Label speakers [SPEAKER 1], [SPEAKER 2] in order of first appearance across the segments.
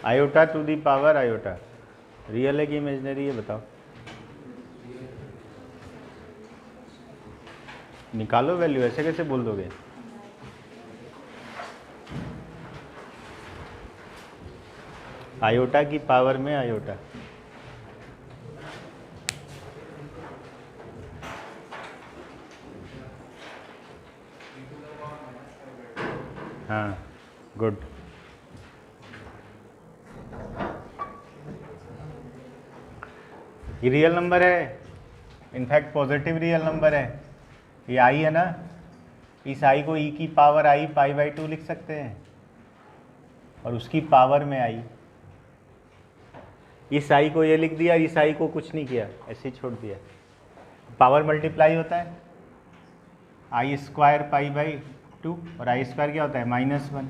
[SPEAKER 1] Iota to the power iota real है कि imaginary है बताओ, निकालो वैल्यू, ऐसे कैसे बोल दोगे। आयोटा की पावर में आयोटा, हाँ गुड। ये रियल नंबर है, इनफैक्ट पॉजिटिव रियल नंबर है, ये आई है ना, इस आई को ई की पावर आई पाई बाई 2 लिख सकते हैं, और उसकी पावर में आई, इस आई को ये लिख दिया, इस आई को कुछ नहीं किया, ऐसे ही छोड़ दिया। पावर मल्टीप्लाई होता है, आई स्क्वायर पाई बाई 2, और आई स्क्वायर क्या होता है -1,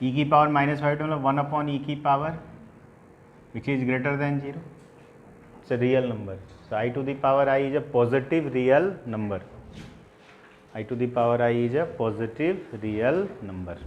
[SPEAKER 1] ई की पावर -5 मतलब 1 अपॉन ई की power which is greater than 0, it's a real number. So i to the power i is a positive real number, i to the power i is a positive real number.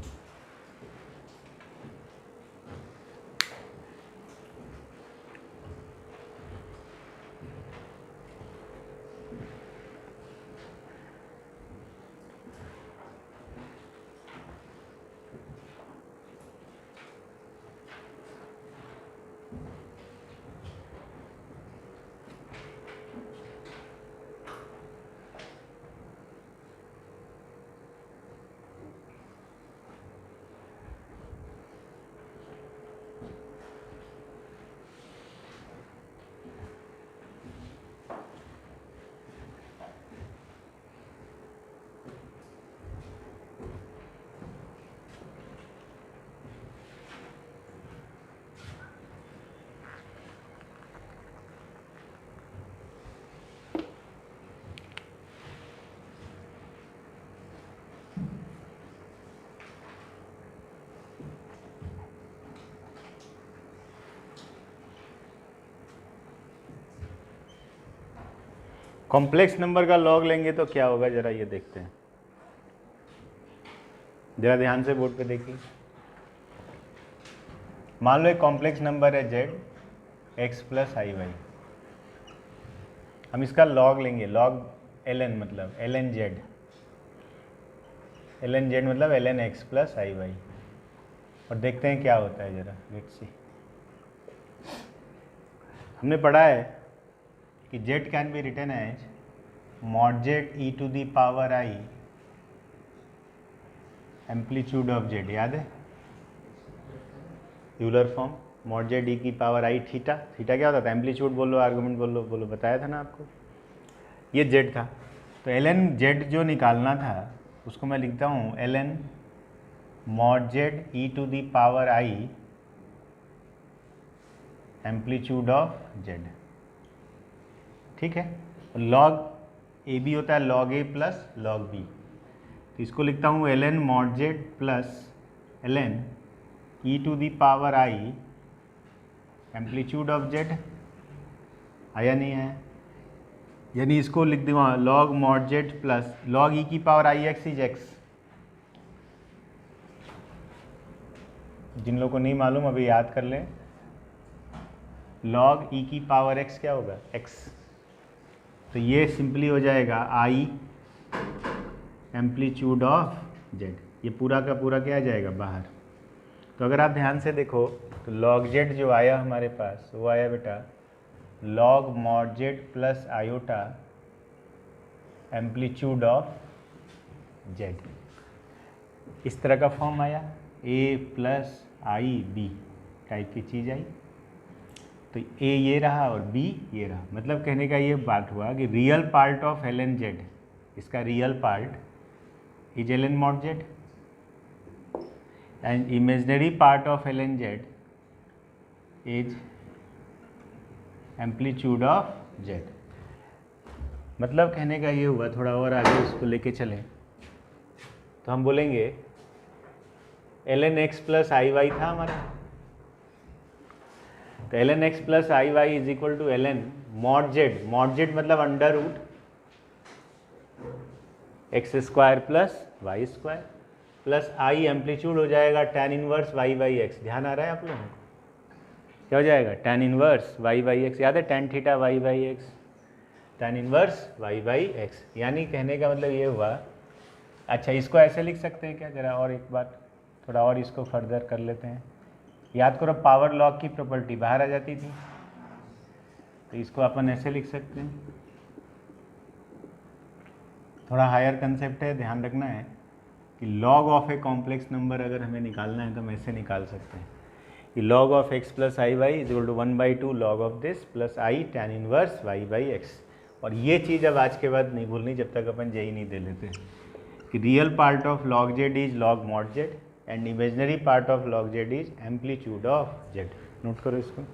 [SPEAKER 1] Complex number का log लेंगे तो क्या होगा, जरा ये देखते हैं, जरा ध्यान से बोर्ड पे देखिए। मान लो एक कॉम्प्लेक्स नंबर है z x plus i Y, हम इसका लॉग लेंगे, लॉग ln मतलब ln z मतलब ln x plus i Y, और देखते हैं क्या होता है, जरा लेट्स सी। हमने पढ़ा है कि z can be written as mod z e to the power i amplitude of z, याद है Euler form, mod z e की पावर i थीटा, थीटा क्या होता था, एम्पलीट्यूड बोलो आर्गुमेंट बोलो बताया था ना आपको, ये z था। तो ln z जो निकालना था उसको मैं लिखता हूँ ln mod z e to the power i amplitude of z, ठीक है। लॉग ए बी होता है log a plus log b, तो इसको लिखता हूँ ln mod z plus ln e to the power i amplitude of z, आया नहीं है, यानी इसको लिख दूँगा log mod z plus log e की power I x is x। जिन लोगों को नहीं मालूम अभी याद कर लें, log e की पावर x क्या होगा, x, तो ये सिंपली हो जाएगा i एम्पलीट्यूड ऑफ z, ये पूरा का पूरा क्या आ जाएगा बाहर। तो अगर आप ध्यान से देखो तो log z जो आया हमारे पास वो आया बेटा log mod z plus iota amplitude of z, इस तरह का फॉर्म आया, a plus i b type की चीज़ आई। तो a ये रहा और b ये रहा, मतलब कहने का ये बात हुआ कि real part of ln z, इसका real part is ln mod z and imaginary part of ln z is amplitude of z। मतलब कहने का ये हुआ, थोड़ा और आगे इसको लेके चलें तो हम बोलेंगे ln x plus i y था हमारा, तो ln x plus i y is equal to ln mod z, mod z मतलब under root x square plus y square plus i amplitude हो जाएगा tan inverse y by x. ध्यान आ रहा है आप लोगों को? क्या हो जाएगा tan inverse y by x, याद है tan theta y by x, tan inverse y by x. यानी कहने का मतलब ये हुआ, अच्छा इसको ऐसे लिख सकते हैं क्या, जरा और एक बार थोड़ा और इसको फर्दर कर लेते हैं। याद करो पावर लॉग की प्रॉपर्टी बाहर आ जाती थी, तो इसको अपन ऐसे लिख सकते हैं, थोड़ा हायर कंसेप्ट है, ध्यान रखना है कि log of a complex number अगर हमें निकालना है तो हम ऐसे निकाल सकते हैं कि log of x plus i y is equal to 1/2 log of this plus i tan inverse y by x. और ये चीज़ अब आज के बाद नहीं भूलनी जब तक अपन जेई नहीं दे लेते, कि real part of log Z is log mod Z and imaginary part of log Z is amplitude of Z. Note करो इसको।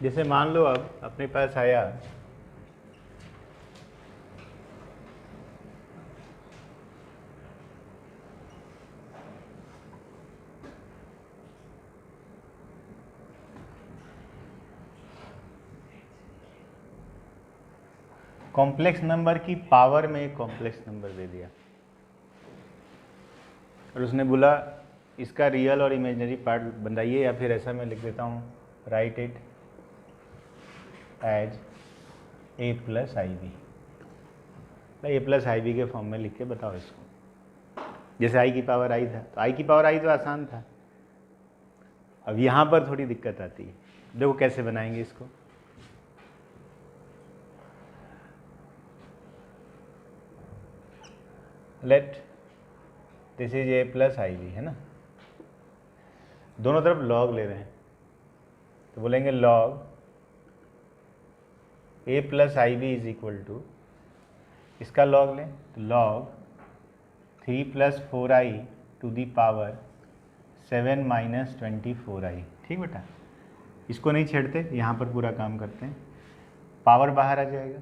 [SPEAKER 1] जैसे मान लो अब अपने पास आया कॉम्प्लेक्स नंबर की पावर में एक कॉम्प्लेक्स नंबर दे दिया और उसने बोला इसका रियल और इमेजिनरी पार्ट बनाइए, या फिर ऐसा मैं लिख देता हूँ right it as a plus i b. A plus i b के फॉर्म में लिख के बताओ इसको। जैसे आई की पावर आई था, तो आई की पावर आई तो आसान था। अब यहाँ पर थोड़ी दिक्कत आती है। देखो कैसे बनाएंगे इसको। Let this is a plus i b, है ना। दोनों तरफ लॉग ले रहे हैं, तो बोलेंगे log a plus i b is equal to, इसका लॉग लें तो log 3 plus 4i to the power 7 minus 24i। ठीक बेटा, इसको नहीं छेड़ते, यहाँ पर पूरा काम करते हैं। पावर बाहर आ जाएगा,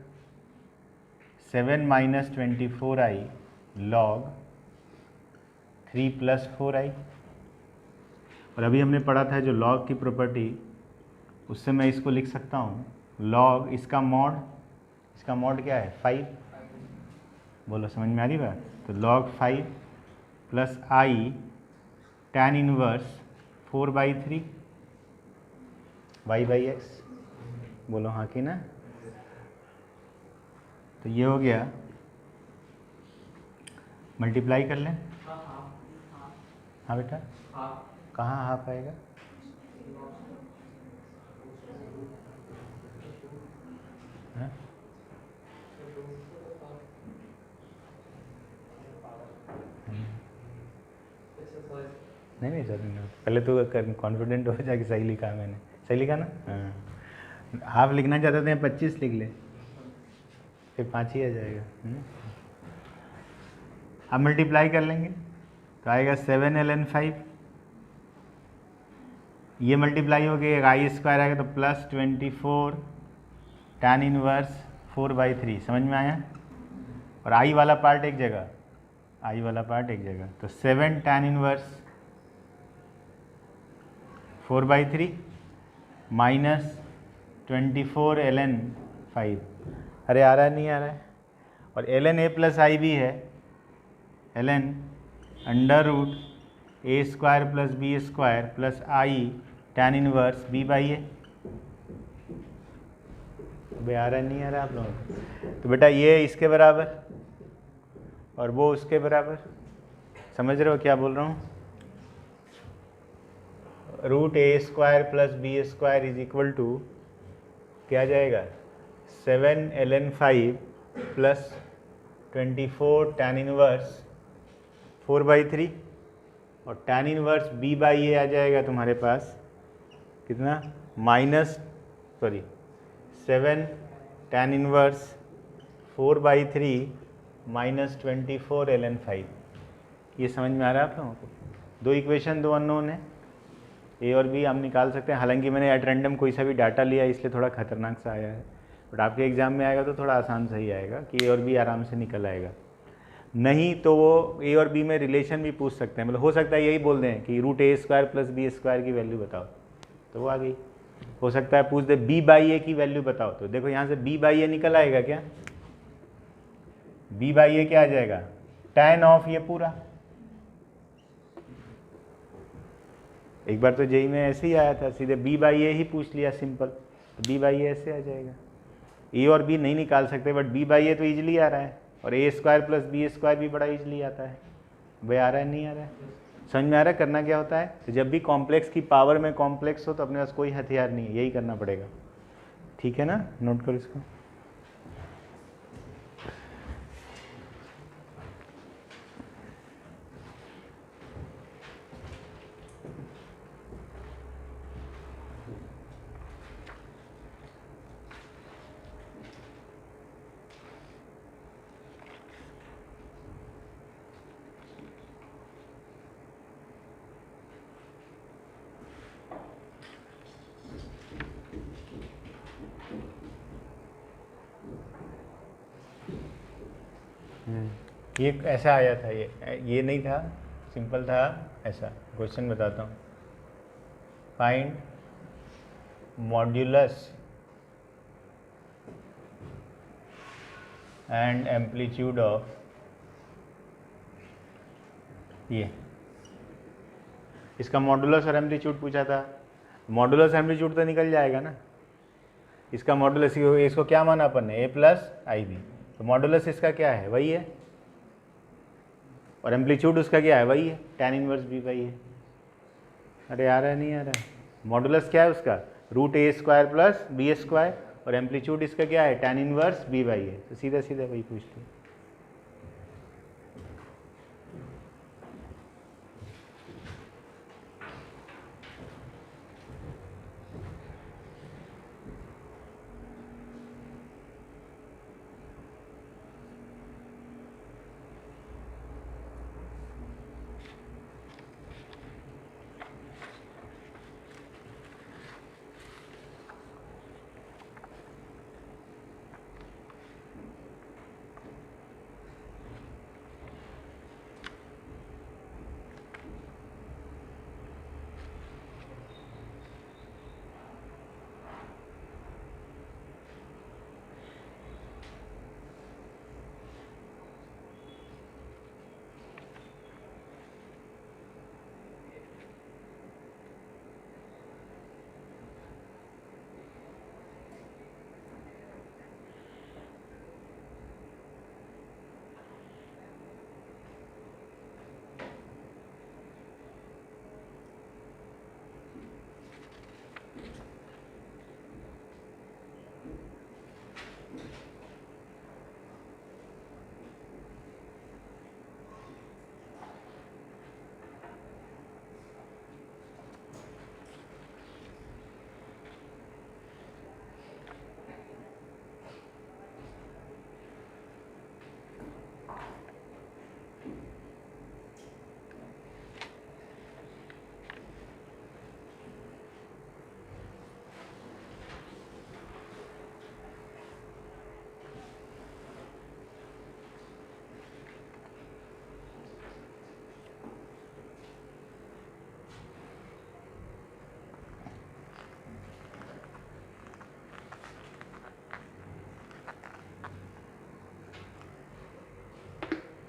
[SPEAKER 1] 7 minus 24i log 3 plus 4i। और अभी हमने पढ़ा था जो लॉग की प्रॉपर्टी, उससे मैं इसको लिख सकता हूँ लॉग, इसका मॉड क्या है 5। बोलो समझ में आ रही बात। तो log 5 plus i tan inverse 4/3 y/x। बोलो हाँ कि ना। तो ये हो गया, मल्टीप्लाई कर लें। हाँ बेटा, कहाँ हाफ आएगा? हाँ? नहीं सर, पहले तो कॉन्फिडेंट हो जाए कि सही लिखा है मैंने। सही लिखा ना? हाँ। हाफ लिखना चाहते थे 25 लिख ले, फिर 5 ही आ जाएगा। अब मल्टीप्लाई कर लेंगे तो आएगा 7ln5। ये मल्टीप्लाई हो गया, आई स्क्वायर आएगा तो प्लस 24 tan इनवर्स 4/3। समझ में आया? और आई वाला पार्ट एक जगह, तो 7 tan इनवर्स 4/3 माइनस 24 ln5। अरे आ रहा है नहीं आ रहा है? और ln a प्लस आई भी है, ln under root a square plus b square plus i tan inverse b/a। भाई आ रहा है नहीं आ रहा है आप लोगों? तो बेटा ये इसके बराबर और वो उसके बराबर। समझ रहे हो क्या बोल रहा हूँ? Root a square plus b square is equal to क्या आ जाएगा 7ln5 प्लस 24 tan इनवर्स 4/3 और tan इनवर्स b/a आ जाएगा तुम्हारे पास कितना, -7 tan इनवर्स 4/3 माइनस 24 ln5। ये समझ में आ रहा है आप लोगों को? दो इक्वेशन, दो अननोन है, ए और बी हम निकाल सकते हैं। हालांकि मैंने एट रैंडम कोई सा भी डाटा लिया इसलिए थोड़ा खतरनाक सा आया है, बट आपके एग्जाम में आएगा तो थोड़ा आसान सही आएगा कि ए और बी आराम से निकल आएगा। नहीं तो वो ए और बी में रिलेशन भी पूछ सकते हैं, मतलब हो सकता है यही बोल दें कि root a square plus b square की वैल्यू बताओ, तो वो आ गई। हो सकता है पूछ दे b/a की वैल्यू बताओ, तो देखो यहाँ से b/a निकल आएगा क्या? b/a क्या आ जाएगा? tan ऑफ ये पूरा। एक बार तो जेई में ऐसे ही आया था, सीधे b/a ही पूछ लिया सिंपल, तो b/a ऐसे आ जाएगा। ए और बी नहीं निकाल सकते, बट b/a तो इजीली आ रहा है, और ए स्क्वायर प्लस बी स्क्वायर भी बड़ा इजीली आता है। भाई आ रहा है नहीं आ रहा है? समझ में आ रहा है? करना क्या होता है, तो जब भी कॉम्प्लेक्स की पावर में कॉम्प्लेक्स हो तो अपने पास कोई हथियार नहीं है, यही करना पड़ेगा। ठीक है ना, नोट करो इसको। ये ऐसा आया था, ये नहीं था, सिंपल था ऐसा। क्वेश्चन बताता हूँ, find modulus and amplitude of, ये इसका मॉड्यूलस और एम्पलीट्यूड पूछा था। मॉड्यूलस एम्पलीट्यूड तो निकल जाएगा ना, इसका मॉडुलस इसको क्या माना अपन ने, ए प्लस आई बी, तो मॉडुलस इसका क्या है, वही है, और एम्पलीट्यूड उसका क्या है, वही है, tan इनवर्स बी बाई है। अरे आ रहा है नहीं आ रहा है, मॉडुलस क्या है उसका, root a square plus b square, और एम्पलीट्यूड इसका क्या है, tan इनवर्स बी बाई है, तो सीधा सीधा वही पूछ लिया।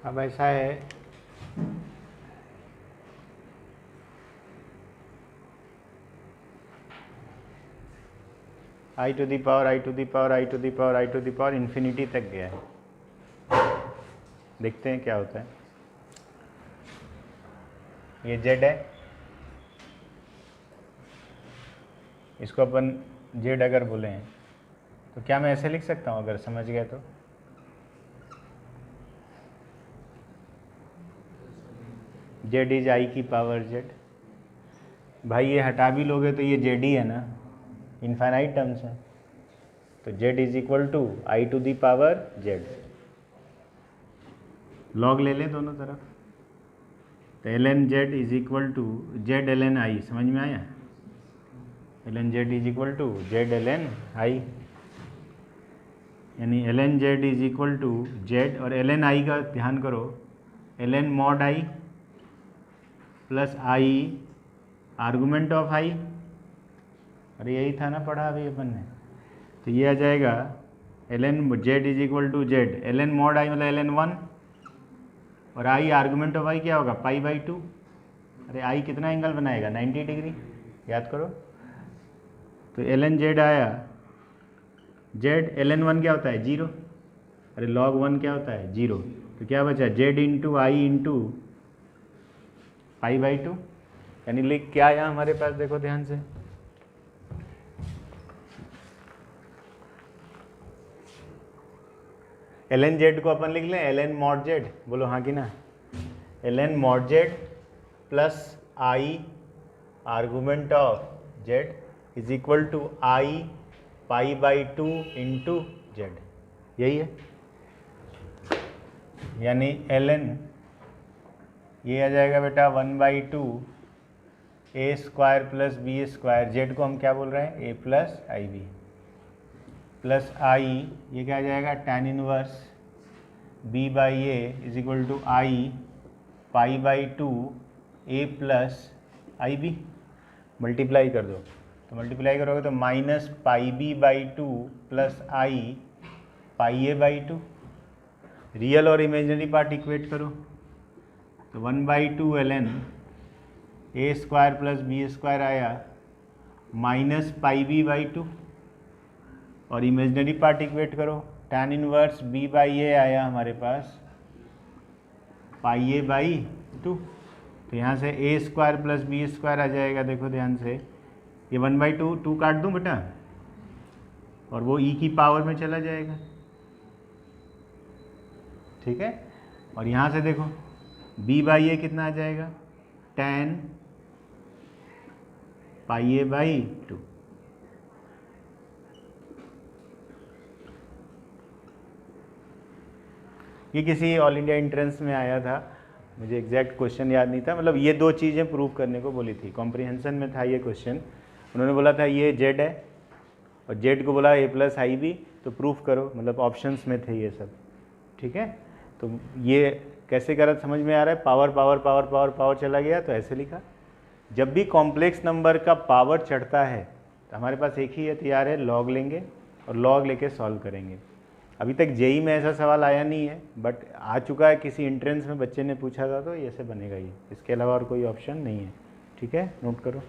[SPEAKER 1] अब ऐसा है, i to the power i to the power i to the power i to the power infinity तक गया है। देखते हैं क्या होता है। ये z है, इसको अपन z अगर बोले हैं तो क्या मैं ऐसे लिख सकता हूँ, अगर समझ गए तो, z इज आई की पावर z। भाई ये हटा भी लोगे तो ये z ही है ना, इनफाइनाइट टर्म्स है, तो z is equal to i to the power z। Log ले लें दोनों तरफ, तो ln z is equal to z ln i, समझ में आया, ln z is equal to z ln i, यानी ln z is equal to z, और ln i का ध्यान करो, ln mod i plus i argument of i, अरे यही था ना पढ़ा अभी अपन ने, तो ये आ जाएगा ln z is equal to z ln mod i मतलब ln 1, और i आर्गूमेंट ऑफ i क्या होगा, पाई बाई 2। अरे i कितना एंगल बनाएगा, 90 डिग्री, याद करो। तो ln z आया, z ln 1 क्या होता है, 0, अरे log 1 क्या होता है, 0, तो क्या बचा, z into I into pi by 2, यानी लिख क्या आया हमारे पास, देखो ध्यान से, ln z को अपन लिख लें ln mod z, बोलो हाँ कि ना, ln mod z plus i argument of z is equal to i pi by 2 into z, यही है, यानी ln ये आ जाएगा बेटा 1/2 a square plus b square, z को हम क्या बोल रहे हैं, a plus i b, plus i ये क्या आ जाएगा, tan inverse b by a is equal to i pi by 2 a plus i b, multiply कर दो, तो मल्टीप्लाई करोगे तो minus pi b by 2 plus i pi a by 2, real और इमेजिनरी पार्ट इक्वेट करो, तो 1/2 ln ए square plus b square आया minus pi b by 2, और इमेजनरी पार्ट इक्वेट करो, tan इनवर्स b बाई ए आया हमारे पास पाई ए बाई 2। तो यहाँ से ए स्क्वायर प्लस बी स्क्वायर आ जाएगा। देखो ध्यान से, ये 1/2 2 काट दूँ बेटा, और वो e की पावर में चला जाएगा, ठीक है। और यहाँ से देखो b बाई ए कितना आ जाएगा, tan पाई ए बाई 2। ये किसी ऑल इंडिया एंट्रेंस में आया था, मुझे एग्जैक्ट क्वेश्चन याद नहीं था, मतलब ये दो चीज़ें प्रूव करने को बोली थी, कॉम्प्रिहेंशन में था ये क्वेश्चन। उन्होंने बोला था ये जेड है और जेड को बोला ए प्लस आई बी, तो प्रूफ करो, मतलब ऑप्शंस में थे ये सब, ठीक है। तो ये कैसे करा समझ में आ रहा है, power power power power power चला गया, तो ऐसे लिखा। जब भी कॉम्प्लेक्स नंबर का पावर चढ़ता है तो हमारे पास एक ही तैयार है, लॉग लेंगे और लॉग लेके सॉल्व करेंगे। अभी तक जेई में ऐसा सवाल आया नहीं है, बट आ चुका है, किसी एंट्रेंस में बच्चे ने पूछा था, तो ये ऐसे बनेगा ये, इसके अलावा और कोई ऑप्शन नहीं है, ठीक है, नोट करो।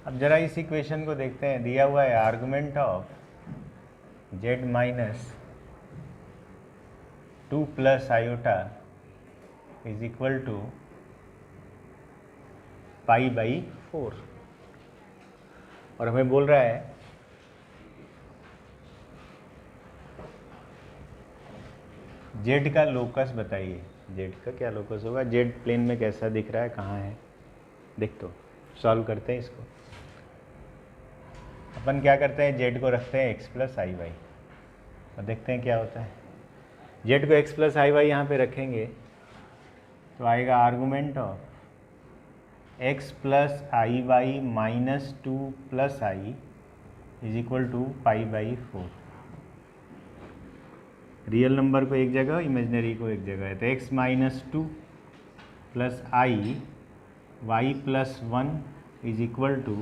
[SPEAKER 1] अब जरा इस इक्वेशन को देखते हैं, दिया हुआ है argument of z minus 2 plus iota is equal to pi by 4, और हमें बोल रहा है जेड का लोकस बताइए। जेड का क्या लोकस होगा, जेड प्लेन में कैसा दिख रहा है, कहाँ है, देख तो सॉल्व करते हैं इसको। अपन क्या करते हैं, जेड को रखते हैं x प्लस आई वाई, और देखते हैं क्या होता है। जेड को एक्स प्लस आई वाई यहाँ पर रखेंगे तो आएगा argument of x plus i y minus 2 plus i is equal to pi by 4। Real number को एक जगह, इमेजनरी को एक जगह है, तो x minus 2 plus i y plus 1 is equal to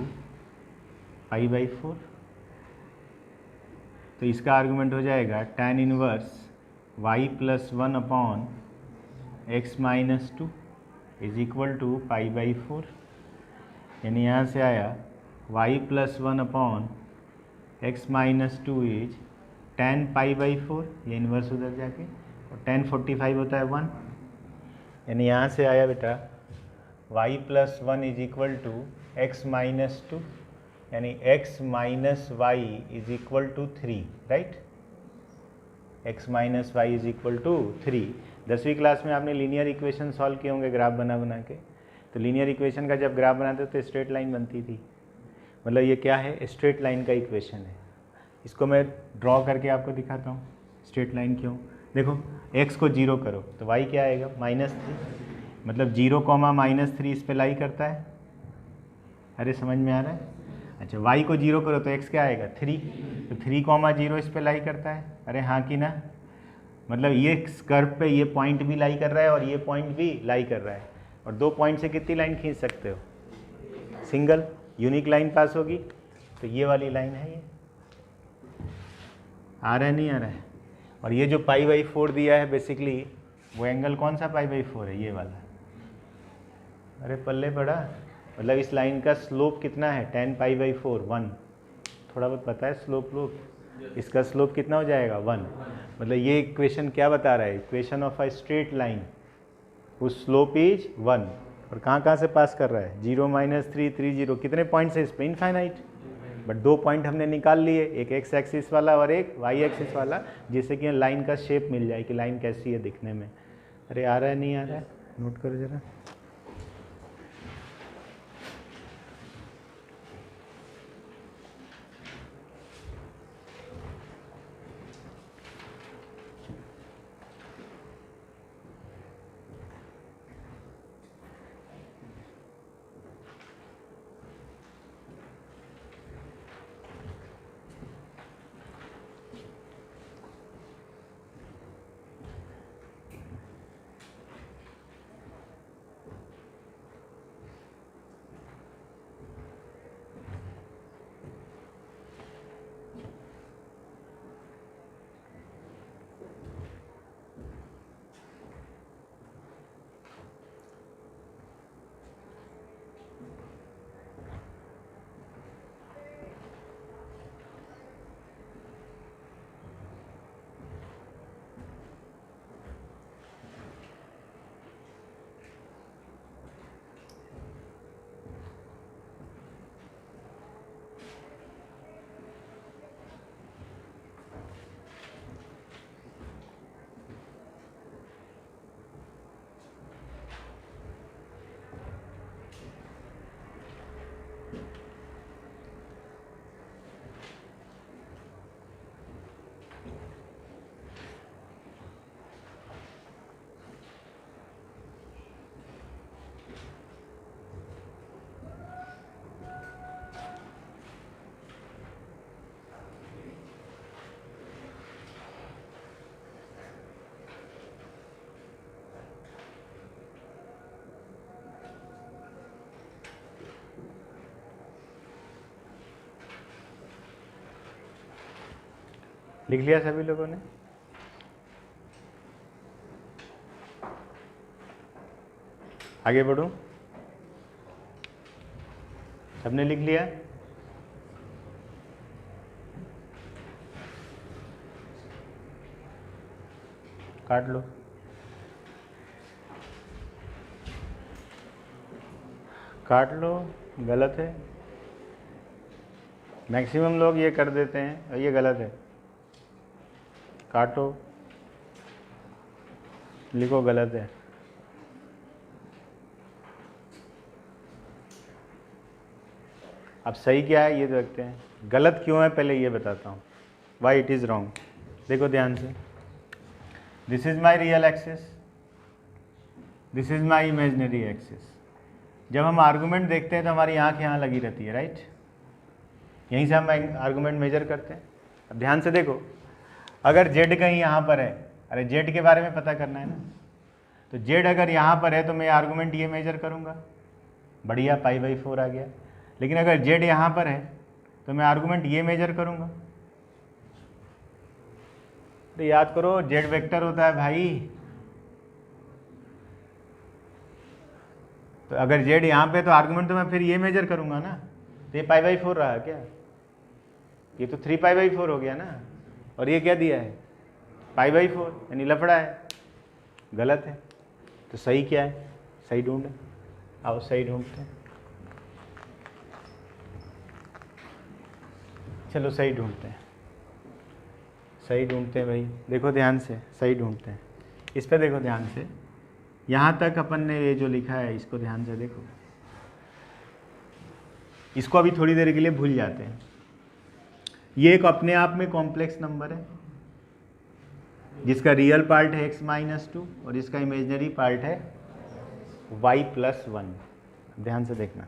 [SPEAKER 1] pi by 4। तो इसका आर्गूमेंट हो जाएगा tan इनवर्स y plus 1 upon x minus 2 is equal to pi by 4। यानी यहाँ से आया y plus 1 upon x minus 2 is tan पाई बाई 4, ये इन्वर्स उधर जाके, और tan 45 होता है 1। यानी यहाँ से आया बेटा y plus 1 is equal to x minus 2, यानी x minus y is equal to 3, right. x minus y is equal to 3। 10वीं क्लास में आपने लीनियर इक्वेशन सॉल्व किए होंगे ग्राफ बना बना के। तो लीनियर इक्वेशन का जब ग्राफ बनाते तो स्ट्रेट लाइन बनती थी, मतलब ये क्या है, स्ट्रेट लाइन का इक्वेशन है। इसको मैं ड्रॉ करके आपको दिखाता हूँ स्ट्रेट लाइन क्यों। देखो x को 0 करो तो y क्या आएगा, -3, मतलब 0 कॉमा -3 इस पे लाई करता है। अरे समझ में आ रहा है। अच्छा y को 0 करो तो x क्या आएगा, 3, तो 3 कॉमा 0 इस पे लाई करता है। अरे हाँ कि ना, मतलब ये कर्व पे ये पॉइंट भी लाई कर रहा है और ये पॉइंट भी लाई कर रहा है। और 2 पॉइंट से कितनी लाइन खींच सकते हो, सिंगल यूनिक लाइन पास होगी। तो ये वाली लाइन है, ये आ रहा है नहीं आ रहा है। और ये जो पाई बाई 4 दिया है बेसिकली वो एंगल कौन सा पाई बाई 4 है, ये वाला। अरे पल्ले पड़ा, मतलब इस लाइन का स्लोप कितना है, tan पाई बाई 4 1। थोड़ा बहुत पता है स्लोप लोग, इसका स्लोप कितना हो जाएगा 1। मतलब ये इक्वेशन क्या बता रहा है, equation of a straight line उस स्लोप इज 1। और कहाँ से पास कर रहा है, 0 -3 3 0, कितने पॉइंट्स है इस पर, इनफाइनाइट। बट 2 पॉइंट हमने निकाल लिए, एक x एक्सिस वाला और एक y एक्सिस वाला, जिससे कि लाइन का शेप मिल जाए कि लाइन कैसी है दिखने में। अरे आ रहा है नहीं आ रहा है, नोट करो जरा। लिख लिया सभी लोगों ने? आगे बढ़ूं? सबने लिख लिया? काट लो। काट लो, गलत है। मैक्सिमम लोग ये कर देते हैं और ये गलत है। काटो, लिखो गलत है। अब सही क्या है ये देखते हैं। गलत क्यों है पहले ये बताता हूँ, वाई इट इज़ रॉन्ग। देखो ध्यान से, this is my real axis, this is my imaginary axis. जब हम आर्गूमेंट देखते हैं तो हमारी आंख यहाँ लगी रहती है, राइट? यहीं से हम आर्गूमेंट मेजर करते हैं। अब ध्यान से देखो, अगर जेड कहीं यहाँ पर है, अरे जेड के बारे में पता करना है ना, तो जेड अगर यहाँ पर है तो मैं आर्गूमेंट ये मेजर करूँगा, बढ़िया, π/4 आ गया। लेकिन अगर जेड यहाँ पर है तो मैं आर्गूमेंट ये मेजर करूँगा। तो याद करो, जेड वेक्टर होता है भाई। तो अगर जेड यहाँ पे तो आर्गूमेंट तो मैं फिर ये मेजर करूँगा ना। तो ये π/4 रहा क्या? ये तो 3π/4 हो गया ना। और ये क्या दिया है? π/4, यानी लफड़ा है, गलत है। तो सही क्या है? सही ढूंढे, आओ सही ढूंढते हैं। चलो सही ढूंढते हैं, सही ढूंढते हैं भाई। देखो ध्यान से, सही ढूंढते हैं। इस पे देखो ध्यान से, यहाँ तक अपन ने ये जो लिखा है इसको ध्यान से देखो। इसको अभी थोड़ी देर के लिए भूल जाते हैं। ये एक अपने आप में कॉम्प्लेक्स नंबर है जिसका रियल पार्ट है x-2 और इसका इमेजिनरी पार्ट है y+1। ध्यान से देखना,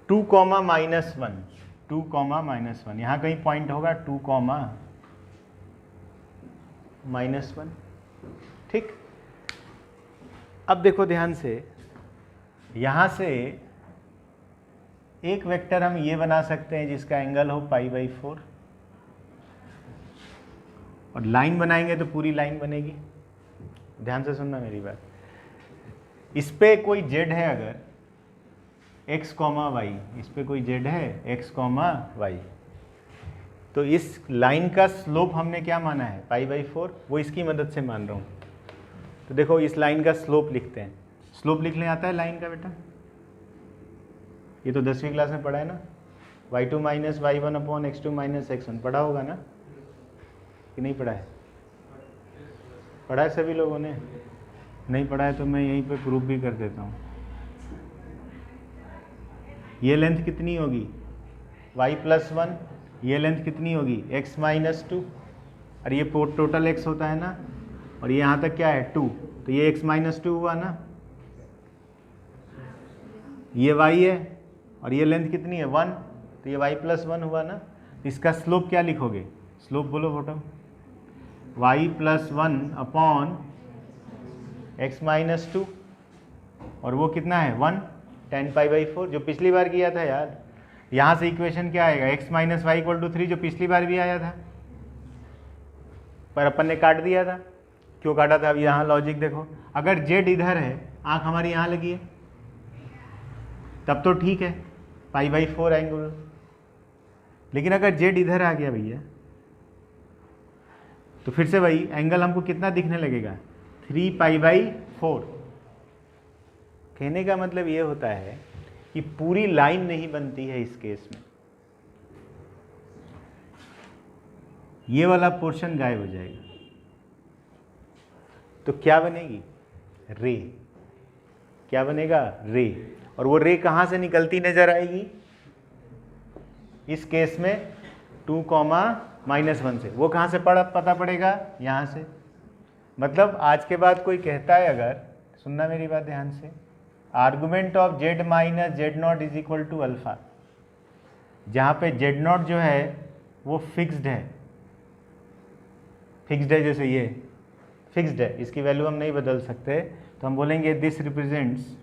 [SPEAKER 1] टू कॉमा -1, यहाँ कहीं पॉइंट होगा 2, -1, ठीक। अब देखो ध्यान से, यहाँ से एक वेक्टर हम ये बना सकते हैं जिसका एंगल हो π/4, और लाइन बनाएंगे तो पूरी लाइन बनेगी। ध्यान से सुनना मेरी बात। इस पे कोई z है, अगर x, y, इस पे कोई z है x, y, तो इस लाइन का स्लोप हमने क्या माना है? π/4, वो इसकी मदद से मान रहा हूँ। तो देखो इस लाइन का स्लोप लिखते हैं। स्लोप लिखने आता है लाइन का बेटा? ये तो 10वीं क्लास में पढ़ा है ना, y2 - y1 x2 - x1 पढ़ा होगा ना, कि नहीं पढ़ा है? पढ़ा है सभी लोगों ने? नहीं पढ़ा है तो मैं यहीं पे प्रूफ भी कर देता हूँ। ये लेंथ कितनी होगी? y+1। ये लेंथ कितनी होगी? x-2। और ये टोटल x होता है ना, और ये यहाँ तक क्या है? 2। तो ये x-2 हुआ ना, ये y है, और ये लेंथ कितनी है? 1। तो ये y+1 हुआ ना। इसका स्लोप क्या लिखोगे? स्लोप बोलो बॉटम, y+1 x-2, और वो कितना है? 1, 10π/4, जो पिछली बार किया था यार। यहाँ से इक्वेशन क्या आएगा? x - y = 3, जो पिछली बार भी आया था, पर अपन ने काट दिया था। क्यों काटा था? अब यहाँ लॉजिक देखो, अगर z इधर है, आँख हमारी यहाँ लगी है, तब तो ठीक है, π/4 एंगल। लेकिन अगर z इधर आ गया भैया, तो फिर से वही एंगल हमको कितना दिखने लगेगा? 3π/4। कहने का मतलब ये होता है कि पूरी लाइन नहीं बनती है इस केस में, ये वाला पोर्शन गायब हो जाएगा। तो क्या बनेगी? रे। क्या बनेगा? रे। और वो रे कहाँ से निकलती नजर आएगी? इस केस में 2, -1 से। वो कहाँ से पता पड़ेगा? यहाँ से। मतलब आज के बाद कोई कहता है, अगर सुनना मेरी बात ध्यान से, argument of z - z0 = alpha, जहाँ पे z0 जो है वो फिक्स्ड है, जैसे ये फिक्स्ड है, इसकी वैल्यू हम नहीं बदल सकते। तो हम बोलेंगे this represents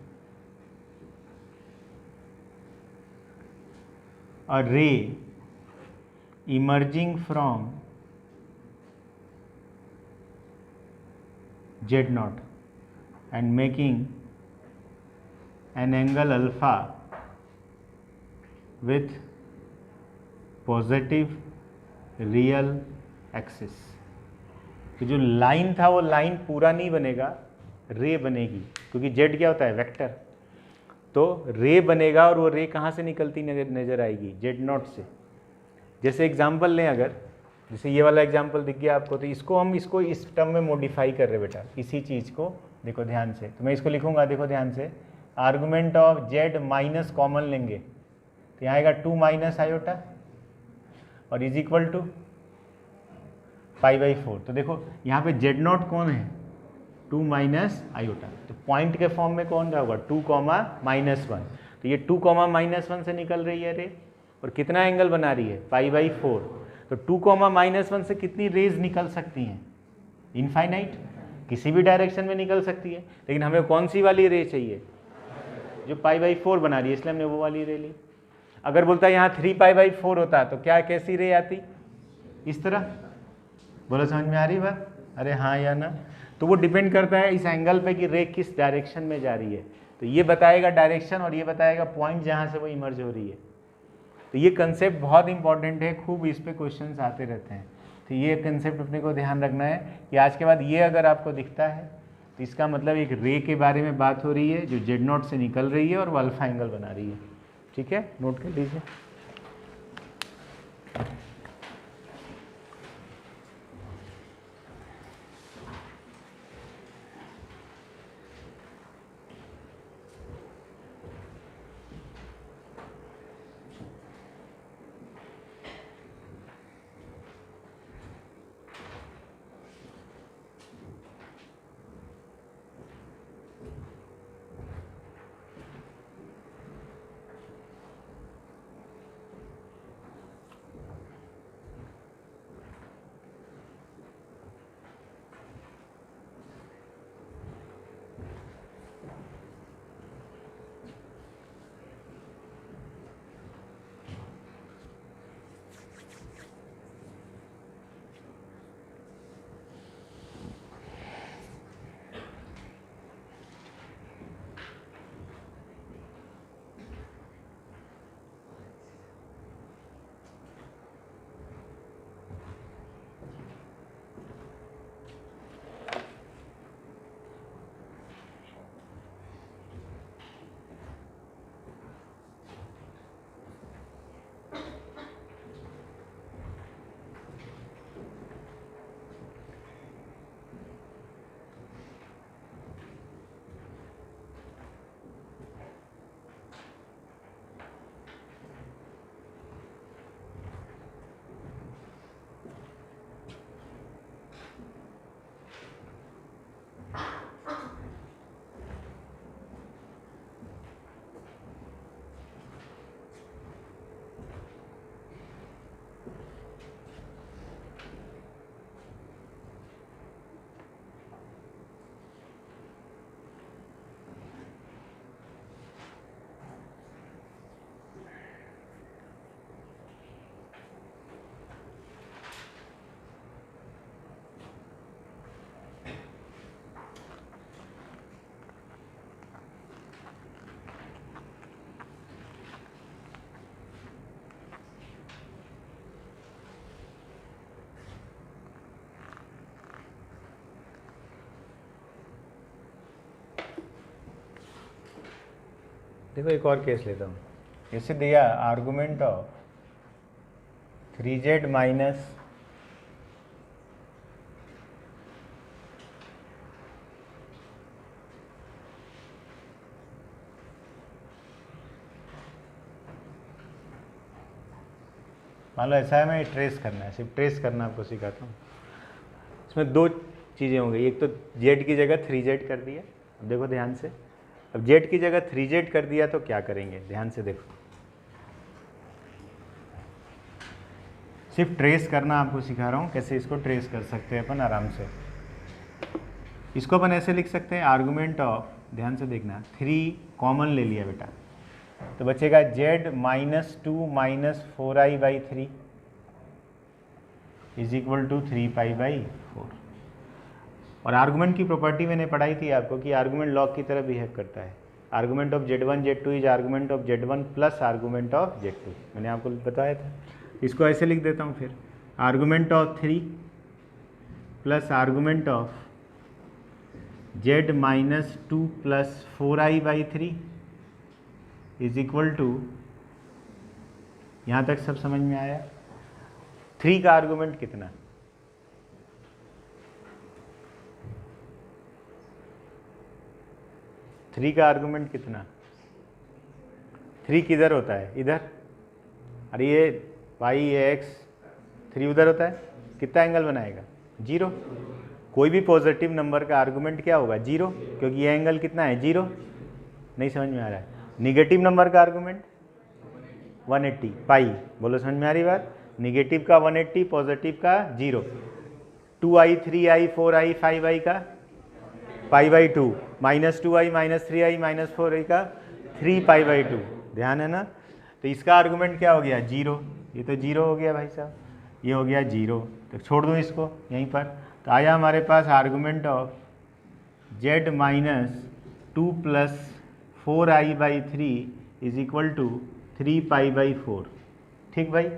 [SPEAKER 1] a ray emerging from Z0 and making an angle alpha with positive real axis। तो जो लाइन था वो लाइन पूरा नहीं बनेगा, रे बनेगी, क्योंकि जेड क्या होता है? वेक्टर। तो रे बनेगा, और वो रे कहाँ से निकलती नजर आएगी? Z0 से। जैसे एग्जांपल लें, अगर जैसे ये वाला एग्जांपल दिख गया आपको, तो इसको हम इस टर्म में मॉडिफाई कर रहे बेटा, इसी चीज़ को देखो ध्यान से। तो मैं इसको लिखूंगा, देखो ध्यान से, argument of z minus common लेंगे, तो यहाँ आएगा 2 माइनस आयोटा और इज इक्वल टू π/4। तो देखो यहाँ पे जेड नॉट कौन है, 2 माइनस आयोटा, तो पॉइंट के फॉर्म में कौन होगा 2, -1। तो ये 2, -1 से निकल रही है रे, और कितना एंगल बना रही है π/4। तो 2, -1 से कितनी रेज निकल सकती हैं, इनफाइनाइट, किसी भी डायरेक्शन में निकल सकती है, लेकिन हमें कौन सी वाली रे चाहिए जो π/4 बना रही है, इसलिए हमने वो वाली रे ली। अगर बोलता है यहाँ 3π/4 होता तो क्या कैसी रे आती, इस तरह। बोलो समझ में आ रही बात, अरे हाँ या ना। तो वो डिपेंड करता है इस एंगल पे कि रे किस डायरेक्शन में जा रही है, तो ये बताएगा डायरेक्शन और ये बताएगा पॉइंट जहाँ से वो इमर्ज हो रही है। तो ये कंसेप्ट बहुत इंपॉर्टेंट है, खूब इस पे क्वेश्चंस आते रहते हैं। तो ये कंसेप्ट अपने को ध्यान रखना है कि आज के बाद ये अगर आपको दिखता है तो इसका मतलब एक रे के बारे में बात हो रही है जो जेड नॉट से निकल रही है और वो अल्फा एंगल बना रही है। ठीक है, नोट कर लीजिए। देखो एक और केस लेता हूँ। इसे दिया आर्गुमेंट ऑफ 3z माइनस मान लो ऐसा है, मैं ट्रेस करना है, सिर्फ ट्रेस करना आपको सिखाता हूँ। इसमें दो चीज़ें होंगी, एक तो z की जगह 3z कर दिया। अब देखो ध्यान से, अब z की जगह 3z कर दिया तो क्या करेंगे, ध्यान से देखो। सिर्फ ट्रेस करना आपको सिखा रहा हूँ, कैसे इसको ट्रेस कर सकते हैं अपन आराम से। इसको अपन ऐसे लिख सकते हैं, आर्गुमेंट ऑफ, ध्यान से देखना, 3 कॉमन ले लिया बेटा, तो बचेगा z -2 - 4i/3 is equal to 3π/4। और आर्गुमेंट की प्रॉपर्टी मैंने पढ़ाई थी आपको कि आर्गुमेंट लॉग की तरह बिहेव करता है। Argument of z1 z2 is argument of z1 plus argument of z2, मैंने आपको बताया था। इसको ऐसे लिख देता हूँ फिर, आर्गुमेंट ऑफ 3 प्लस argument of z -2 + 4i/3 is equal to, यहाँ तक सब समझ में आया। 3 का आर्गुमेंट कितना, 3 का आर्गुमेंट कितना, 3 किधर होता है, इधर, अरे ये वाई एक्स 3 उधर होता है, कितना एंगल बनाएगा? 0। कोई भी पॉजिटिव नंबर का आर्गुमेंट क्या होगा? 0, क्योंकि ये एंगल कितना है? 0। नहीं समझ में आ रहा है? निगेटिव नंबर का आर्गुमेंट 180 पाई, बोलो समझ में आ रही बात? निगेटिव का 180, पॉजिटिव का 0। 2i 3i 4i 5i का π/2, -2i -3i -4i का 3π/2, ध्यान है ना? तो इसका आर्गुमेंट क्या हो गया? 0। ये तो 0 हो गया भाई साहब, ये हो गया 0, तो छोड़ दूँ इसको यहीं पर। तो आया हमारे पास आर्गुमेंट ऑफ z -2 + 4i/3 = 3π/4। ठीक भाई?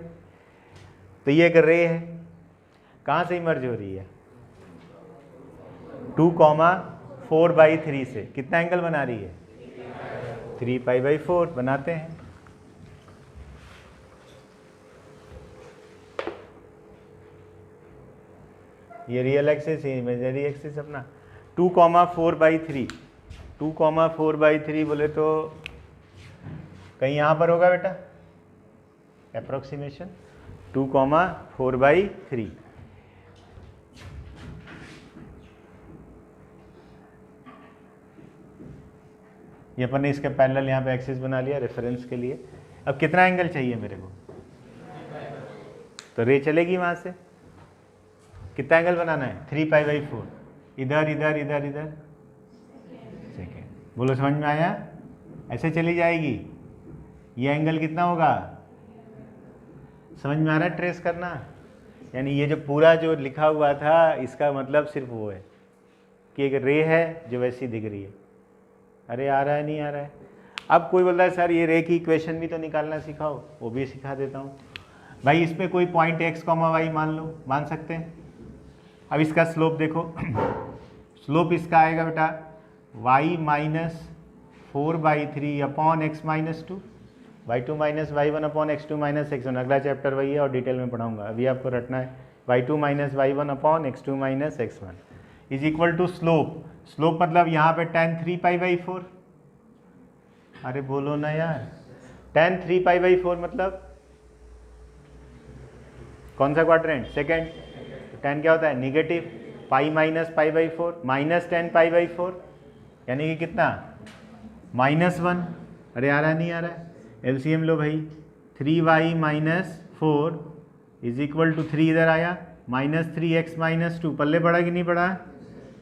[SPEAKER 1] तो ये एक रे है, कहाँ से इमर्ज हो रही है? 2, 4/3 से। कितना एंगल बना रही है? 3π/4 बनाते हैं। ये रियल एक्सिस, ये इमेजिनरी एक्सिस अपना। 2, 4/3, 2, 4/3 बोले तो कहीं यहाँ पर होगा बेटा अप्रोक्सीमेशन। 2, 4/3। ये अपन ने इसके पैरेलल यहाँ पे एक्सिस बना लिया रेफरेंस के लिए। अब कितना एंगल चाहिए मेरे को? तो रे चलेगी वहाँ से। कितना एंगल बनाना है? 3π/4। इधर इधर इधर इधर, सेकेंड, बोलो समझ में आया? ऐसे चली जाएगी। ये एंगल कितना होगा? समझ में आ रहा है? ट्रेस करना, यानी ये जो पूरा जो लिखा हुआ था इसका मतलब सिर्फ वो है कि एक रे है जो वैसी दिख रही है। अरे आ रहा है, नहीं आ रहा है? अब कोई बोलता है सर ये रे की इक्वेशन भी तो निकालना सिखाओ, वो भी सिखा देता हूँ भाई। इसमें कोई पॉइंट x, y मान लो, मान सकते हैं। अब इसका स्लोप देखो, स्लोप इसका आएगा बेटा y - 4/3 upon x - 2, y2 - y1 upon x2 - x1। अगला चैप्टर वही है और डिटेल में पढ़ाऊंगा, अभी आपको रटना है। y2 - y1 upon x2 - x1 is equal to slope. Slope मतलब यहाँ पे tan 3π/4। अरे बोलो ना यार, tan 3π/4 मतलब कौन सा क्वाड्रेंट? सेकेंड। tan क्या होता है? निगेटिव। पाई - π/4 -tan π/4, यानी कि कितना? -1। अरे आ रहा है, नहीं आ रहा है? एलसीएम लो भाई, 3y - 4 इज इक्वल टू 3 इधर आया, -3x - 2 पल्ले पड़ा कि नहीं पड़ा?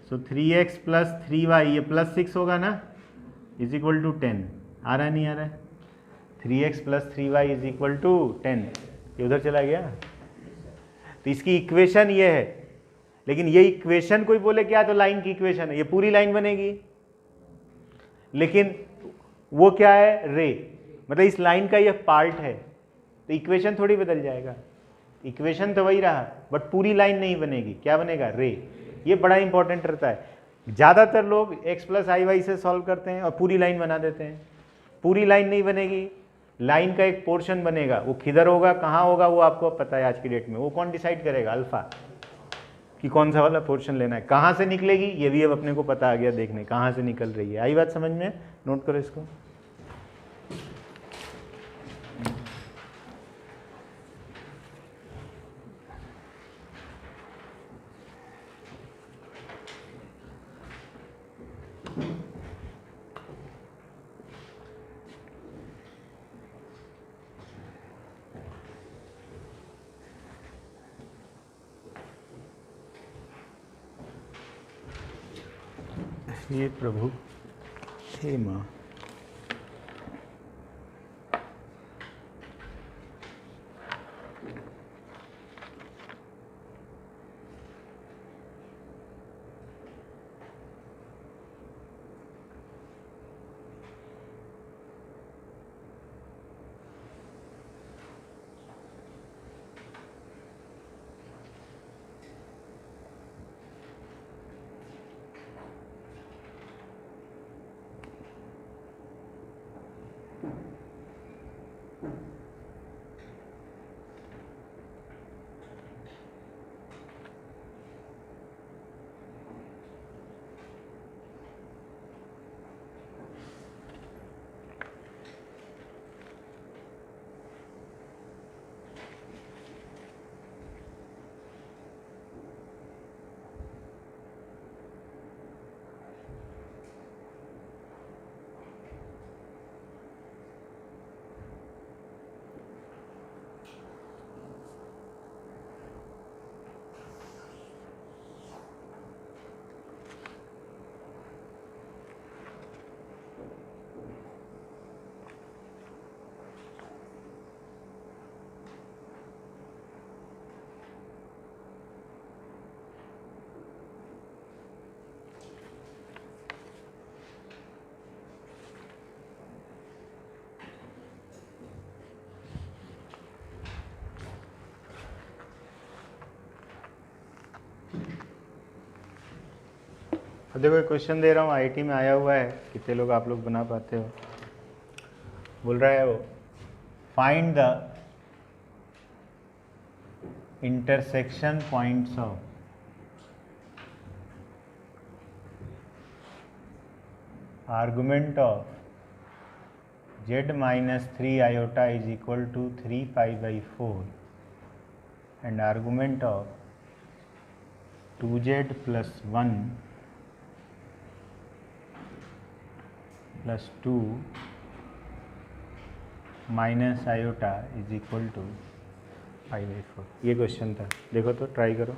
[SPEAKER 1] सो 3x + 3y, ये +6 होगा ना, इज इक्वल टू 10। आ रहा है, नहीं आ रहा है? 3x + 3y is equal to 10। ये उधर चला गया। तो इसकी इक्वेशन ये है, लेकिन ये इक्वेशन कोई बोले क्या, तो लाइन की इक्वेशन है, ये पूरी लाइन बनेगी। लेकिन वो क्या है? रे, मतलब इस लाइन का ये पार्ट है, तो इक्वेशन थोड़ी बदल जाएगा। इक्वेशन तो वही रहा, बट पूरी लाइन नहीं बनेगी। क्या बनेगा? रे। ये बड़ा इंपॉर्टेंट रहता है। ज़्यादातर लोग x + iy से सॉल्व करते हैं और पूरी लाइन बना देते हैं। पूरी लाइन नहीं बनेगी, लाइन का एक पोर्शन बनेगा। वो किधर होगा, कहाँ होगा, वो आपको पता है आज की डेट में। वो कौन डिसाइड करेगा? अल्फा, कि कौन सा वाला पोर्शन लेना है। कहाँ से निकलेगी ये भी अब अपने को पता आ गया, देखने कहाँ से निकल रही है। आई बात समझ में? नोट करो इसको। हे प्रभु, हे माँ। अब देखो एक क्वेश्चन दे रहा हूँ, आईआईटी में आया हुआ है, कितने लोग आप लोग बना पाते हो। बोल रहा है वो, find the intersection points of argument of z minus 3 iota is equal to 3 pi by 4 and argument of 2z plus 1 plus 2 minus iota is equal to pi by 4। ये क्वेश्चन था, देखो तो ट्राई करो।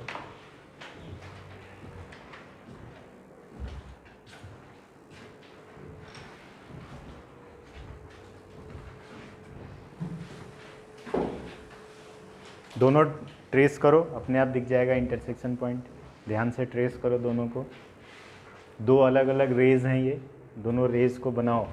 [SPEAKER 1] दोनों ट्रेस करो, अपने आप दिख जाएगा इंटरसेक्शन पॉइंट। ध्यान से ट्रेस करो दोनों को। दो अलग अलग रेज हैं ये, दोनों रेज को बनाओ।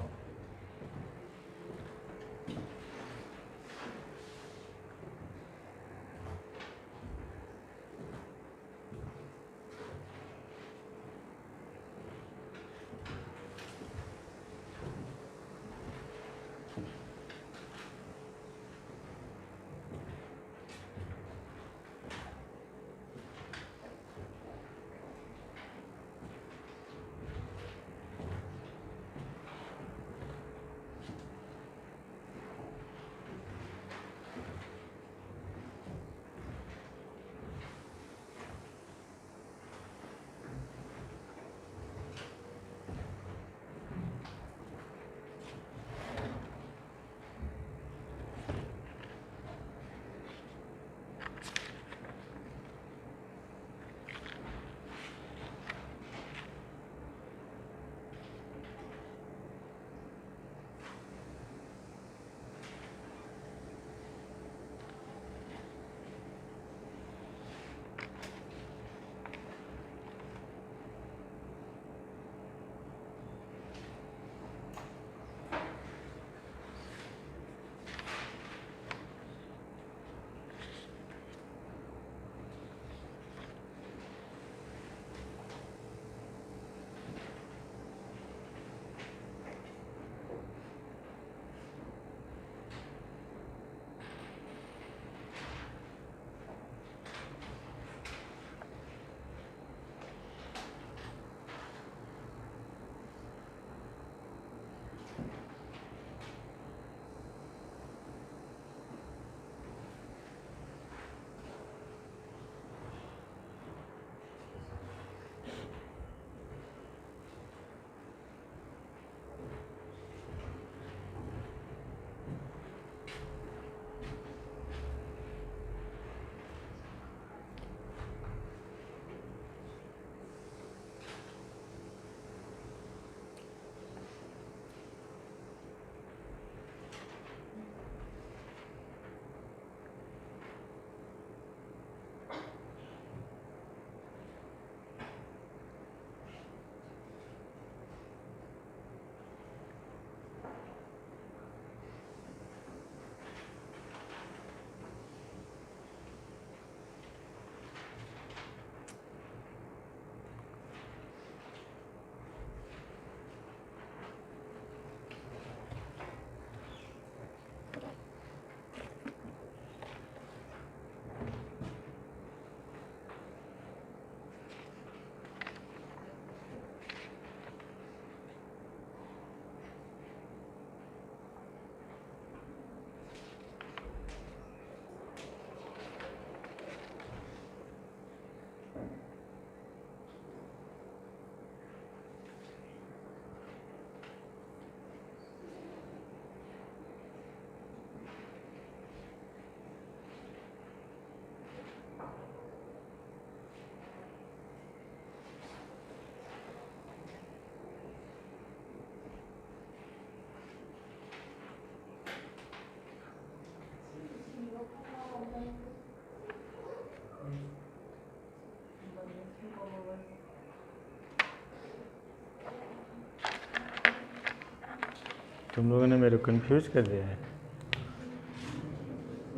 [SPEAKER 1] तुम लोगों ने मेरे को कंफ्यूज कर दिया है।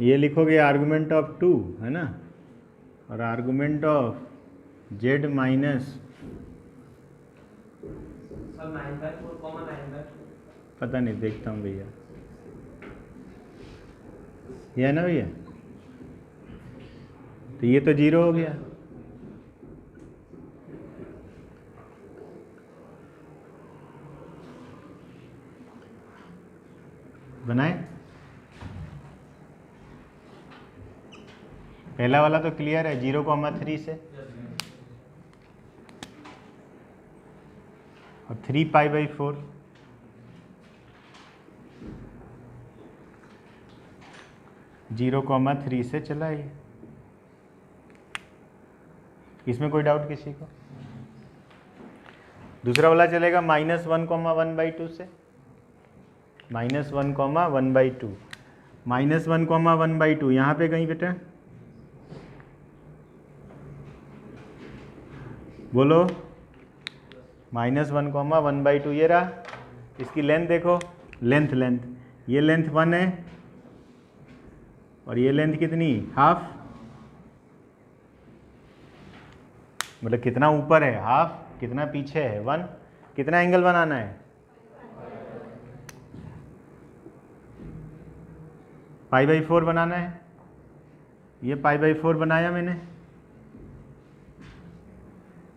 [SPEAKER 1] ये लिखोगे आर्गुमेंट ऑफ 2 है ना, और आर्गुमेंट ऑफ z माइनस पता नहीं, देखता हूँ भैया। ये है ना भैया, तो ये तो 0 हो गया। बनाए, पहला वाला तो क्लियर है, 0,3 से, और 3π/4 0,3 से चला ये। इसमें कोई डाउट किसी को? दूसरा वाला चलेगा -1,1/2 से, -1,1/2, -1,1/2 यहाँ पे कहीं बेटा बोलो, -1,1/2 ये रहा। इसकी लेंथ देखो, लेंथ ये लेंथ 1 है, और ये लेंथ कितनी, हाफ, मतलब कितना ऊपर है हाफ, कितना पीछे है 1। कितना एंगल बनाना है, π/4 बनाना है। ये π/4 बनाया मैंने,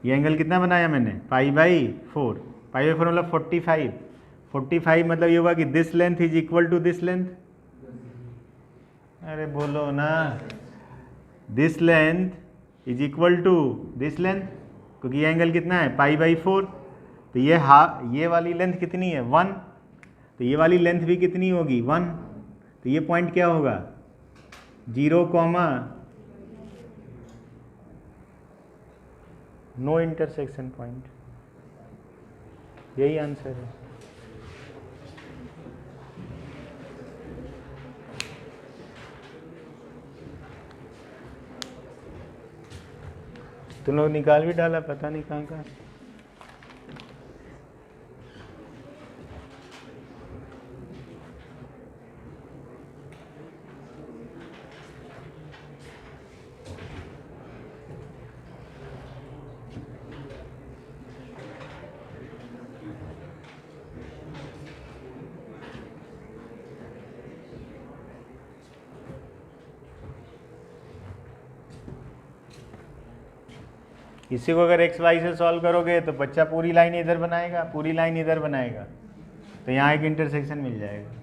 [SPEAKER 1] ये एंगल कितना बनाया मैंने, π/4। π/4 मतलब 45। 45 मतलब ये हुआ कि this length is equal to this length. अरे बोलो ना, this length is equal to this length, क्योंकि ये एंगल कितना है, π/4। तो ये वाली लेंथ कितनी है, 1, तो ये वाली लेंथ भी कितनी होगी, 1। तो ये पॉइंट क्या होगा, 0, नो इंटरसेक्शन पॉइंट। यही आंसर है। तुम लोग निकाल भी डाला, पता नहीं कहाँ कहाँ। इसी को अगर x y से सॉल्व करोगे तो बच्चा पूरी लाइन इधर बनाएगा, पूरी लाइन इधर बनाएगा, तो यहाँ एक इंटरसेक्शन मिल जाएगा।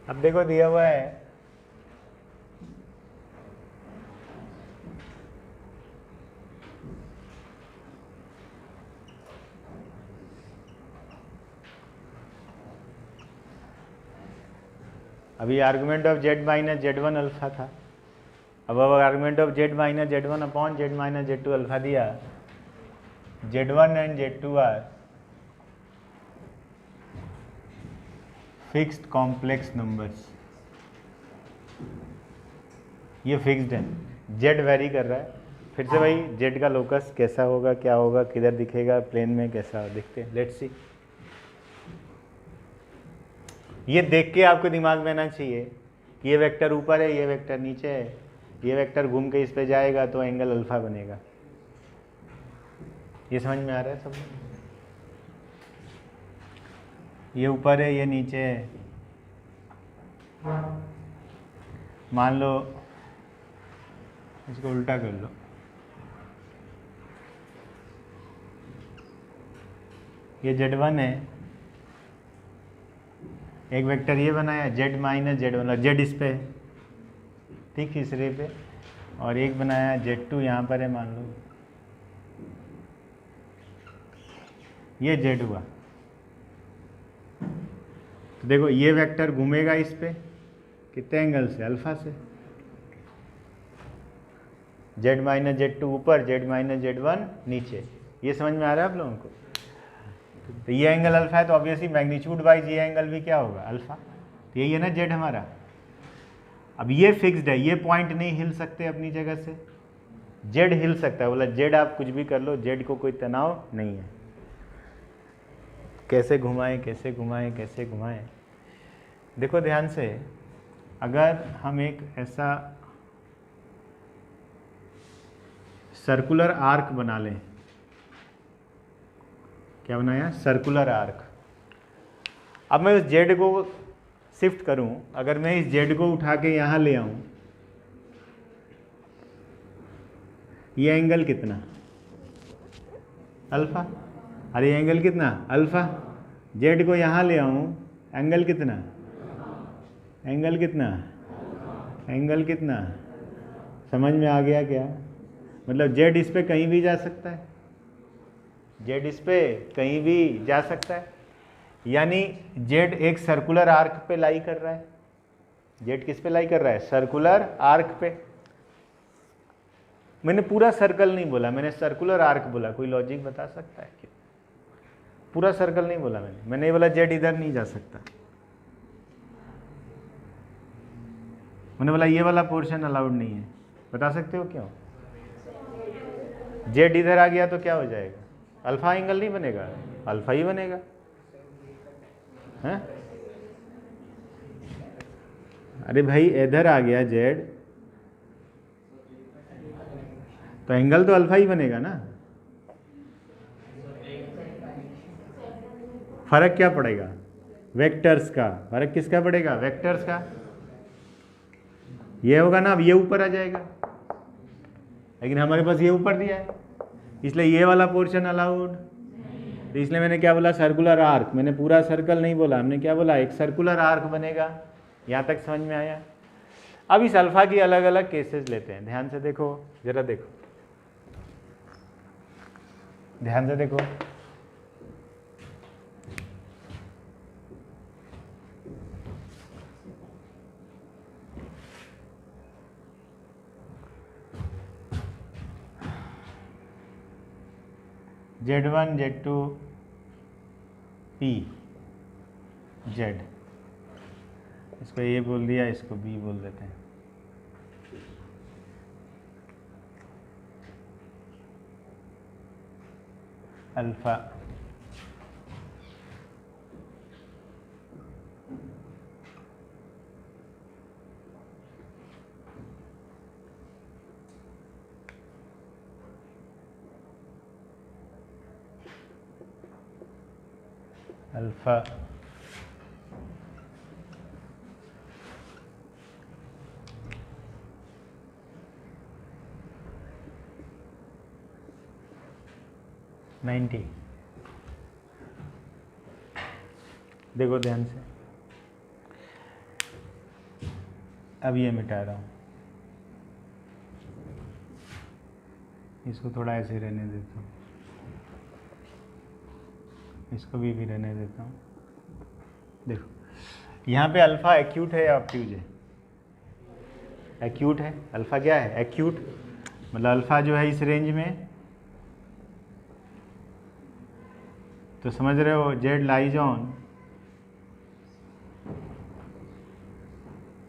[SPEAKER 1] अब देखो दिया हुआ है अभी argument of z minus z1 alpha था। अब argument of z minus z1 upon z minus z2 alpha दिया। z1 and z2 are fixed complex numbers. ये फिक्स्ड है, z वेरी कर रहा है। फिर से भाई z का लोकस कैसा होगा, क्या होगा, किधर दिखेगा, प्लेन में कैसा दिखते हैं, लेट्स सी। ये देख के आपको दिमाग में आना चाहिए, ये वेक्टर ऊपर है, ये वेक्टर नीचे है, ये वेक्टर घूम के इस पे जाएगा तो एंगल अल्फा बनेगा। ये समझ में आ रहा है सब? ये ऊपर है, ये नीचे है। मान लो इसको उल्टा कर लो, ये z1 है, एक वेक्टर ये बनाया z माइनस z1, z इस पे है, ठीक, तीसरे पे, और एक बनाया z2 यहाँ पर है मान लो, ये जेड हुआ। तो देखो ये वेक्टर घूमेगा इस पे कितने एंगल से, अल्फा से। जेड माइनस जेड टू ऊपर, जेड माइनस जेड वन नीचे। ये समझ में आ रहा है आप लोगों को? तो ये एंगल अल्फा है तो ऑब्वियसली मैग्नीट्यूड वाइज ये एंगल भी क्या होगा, अल्फा। तो यही है ना जेड हमारा। अब ये फिक्स्ड है, ये पॉइंट नहीं हिल सकते अपनी जगह से, जेड हिल सकता है। बोला जेड आप कुछ भी कर लो, जेड को कोई तनाव नहीं है। कैसे घुमाएं कैसे घुमाएं कैसे घुमाएं। देखो ध्यान से, अगर हम एक ऐसा सर्कुलर आर्क बना लें, क्या बनाया, सर्कुलर आर्क। अब मैं उस जेड को शिफ्ट करूं, अगर मैं इस जेड को उठा के यहाँ ले आऊं, ये एंगल कितना, अल्फा। अरे एंगल कितना, अल्फा। जेड को यहाँ ले आऊं, एंगल कितना, एंगल कितना, एंगल कितना। समझ में आ गया क्या? मतलब जेड इस पे कहीं भी जा सकता है, जेड इस पे कहीं भी जा सकता है। यानी जेड एक सर्कुलर आर्क पे लाई कर रहा है। जेड किस पे लाई कर रहा है, सर्कुलर आर्क पे। मैंने पूरा सर्कल नहीं बोला, मैंने सर्कुलर आर्क बोला। कोई लॉजिक बता सकता है क्यों? पूरा सर्कल नहीं बोला मैंने ये बोला जेड इधर नहीं जा सकता। मैंने बोला ये वाला पोर्शन अलाउड नहीं है। बता सकते हो क्यों? जेड इधर आ गया तो क्या हो जाएगा, अल्फा एंगल नहीं बनेगा, अल्फा ही बनेगा, है? अरे भाई इधर आ गया जेड तो एंगल तो अल्फा ही बनेगा ना। फर्क क्या पड़ेगा, वेक्टर्स का। फर्क किसका पड़ेगा, वेक्टर्स का। ये होगा ना, अब ये ऊपर आ जाएगा, लेकिन हमारे पास ये ऊपर दिया है, इसलिए ये वाला पोर्शन अलाउड। तो इसलिए मैंने क्या बोला, सर्कुलर आर्क। मैंने पूरा सर्कल नहीं बोला, हमने क्या बोला, एक सर्कुलर आर्क बनेगा। यहाँ तक समझ में आया? अब इस अल्फा की अलग अलग केसेस लेते हैं। ध्यान से देखो, जरा देखो, ध्यान से देखो। Z1 Z2 P Z, इसको A बोल दिया, इसको B बोल देते हैं। Alpha alpha ninety. देखो ध्यान से, अब ये मिटा रहा हूँ, इसको थोड़ा ऐसे रहने देता हूँ, इसको भी रहने देता हूँ। देखो यहाँ पे अल्फ़ा एक्यूट है या ऑब्ट्यूज है, एक्यूट है। अल्फ़ा क्या है, एक्यूट। मतलब अल्फ़ा जो है इस रेंज में, तो समझ रहे हो, z lies on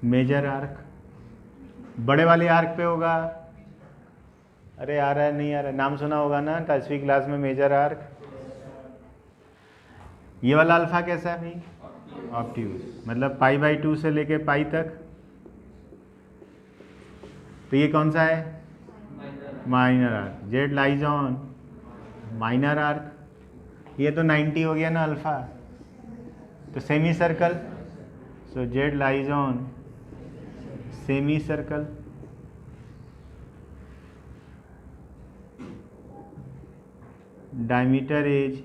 [SPEAKER 1] major arc. बड़े वाले आर्क पे होगा, अरे आ रहा है नहीं आ रहा है, नाम सुना होगा ना 10वीं क्लास में, मेजर आर्क। ये वाला अल्फ़ा कैसा है भाई, ऑब्ट्यूज। मतलब π/2 से लेके पाई तक। तो ये कौन सा है, minor arc. Z lies on minor arc. ये तो 90 हो गया ना अल्फ़ा, तो semi circle. So Z lies on semi circle. Diameter is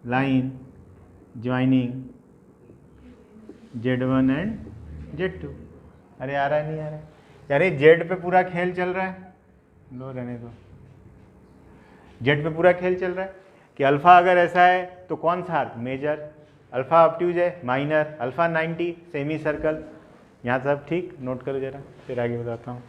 [SPEAKER 1] line joining Z1 and Z2। अरे आ रहा है नहीं आ रहा है, यार जेड पे पूरा खेल चल रहा है। लो रहने दो, जेड पे पूरा खेल चल रहा है। कि अल्फ़ा अगर ऐसा है तो कौन सा आर्क, मेजर, अल्फ़ा ऑब्ट्यूज है माइनर, अल्फ़ा 90 सेमी सर्कल। यहाँ सब ठीक, नोट करो जरा, फिर आगे बताता हूँ।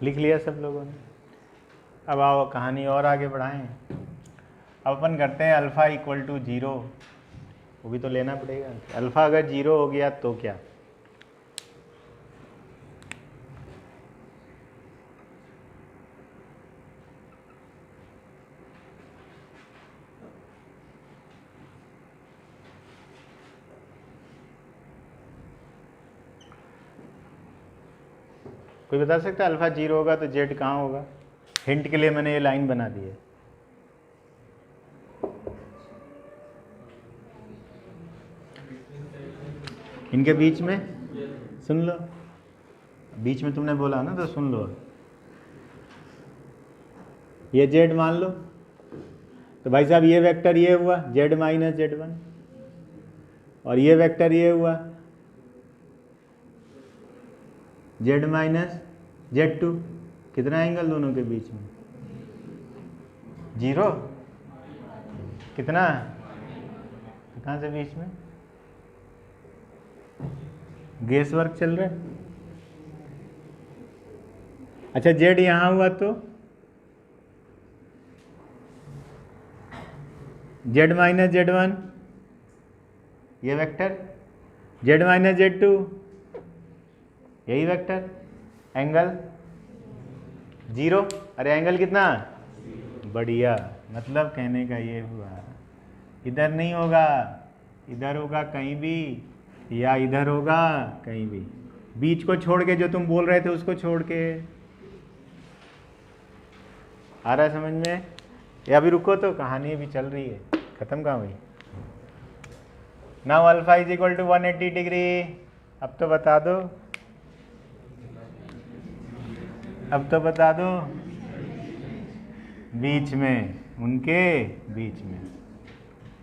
[SPEAKER 1] लिख लिया सब लोगों ने? अब आओ कहानी और आगे बढ़ाएं। अब अपन करते हैं अल्फ़ा इक्वल टू 0, वो भी तो लेना पड़ेगा। अल्फ़ा अगर 0 हो गया तो क्या? कोई बता सकता है अल्फ़ा 0 होगा तो जेड कहाँ होगा? हिंट के लिए मैंने ये लाइन बना दी है। इनके बीच में, सुन लो, बीच में तुमने बोला ना तो सुन लो। ये जेड मान लो तो भाई साहब ये वेक्टर ये हुआ जेड माइनस Z1, और ये वेक्टर ये हुआ जेड माइनस Z2। कितना एंगल दोनों के बीच में? 0। कितना? कहाँ से बीच में? गेस वर्क चल रहा है। अच्छा जेड यहाँ हुआ तो जेड माइनस Z1 ये वेक्टर, जेड माइनस Z2 यही वेक्टर, एंगल 0। अरे एंगल कितना? बढ़िया। मतलब कहने का ये हुआ इधर नहीं होगा, इधर होगा कहीं भी, या इधर होगा कहीं भी, बीच को छोड़ के, जो तुम बोल रहे थे उसको छोड़ के। आ रहा है समझ में? या अभी रुको तो, कहानी अभी चल रही है, खत्म कहाँ हुई? Now alpha is equal to 180 degree. अब तो बता दो, अब तो बता दो। बीच में, उनके बीच में।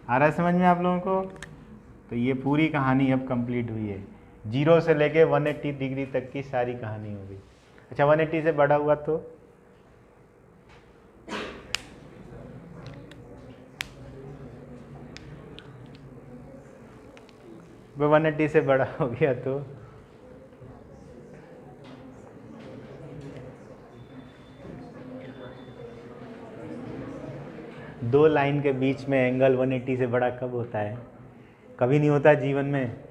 [SPEAKER 1] आ रहा है समझ में आप लोगों को? तो ये पूरी कहानी अब कंप्लीट हुई है। 0 से लेके 180 डिग्री तक की सारी कहानी हो गई। अच्छा 180 से बड़ा हुआ तो? वो 180 से बड़ा हो गया तो? दो लाइन के बीच में एंगल 180 से बड़ा कब होता है? कभी नहीं होता जीवन में।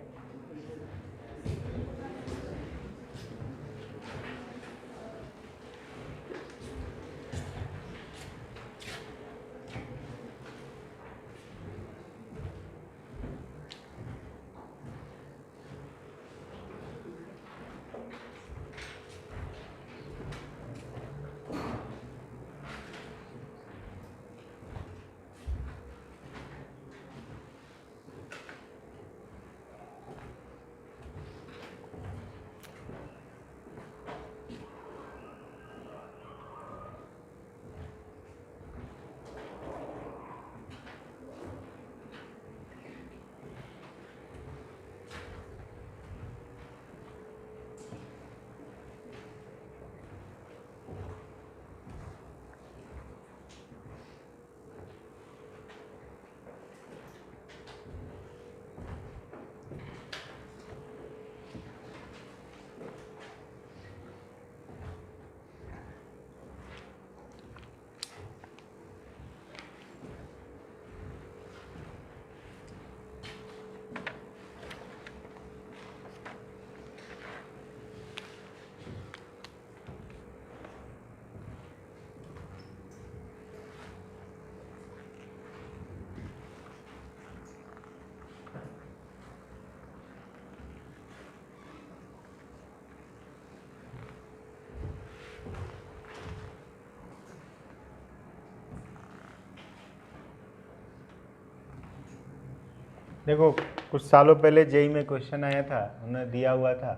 [SPEAKER 1] देखो कुछ सालों पहले जेई में क्वेश्चन आया था, उन्होंने दिया हुआ था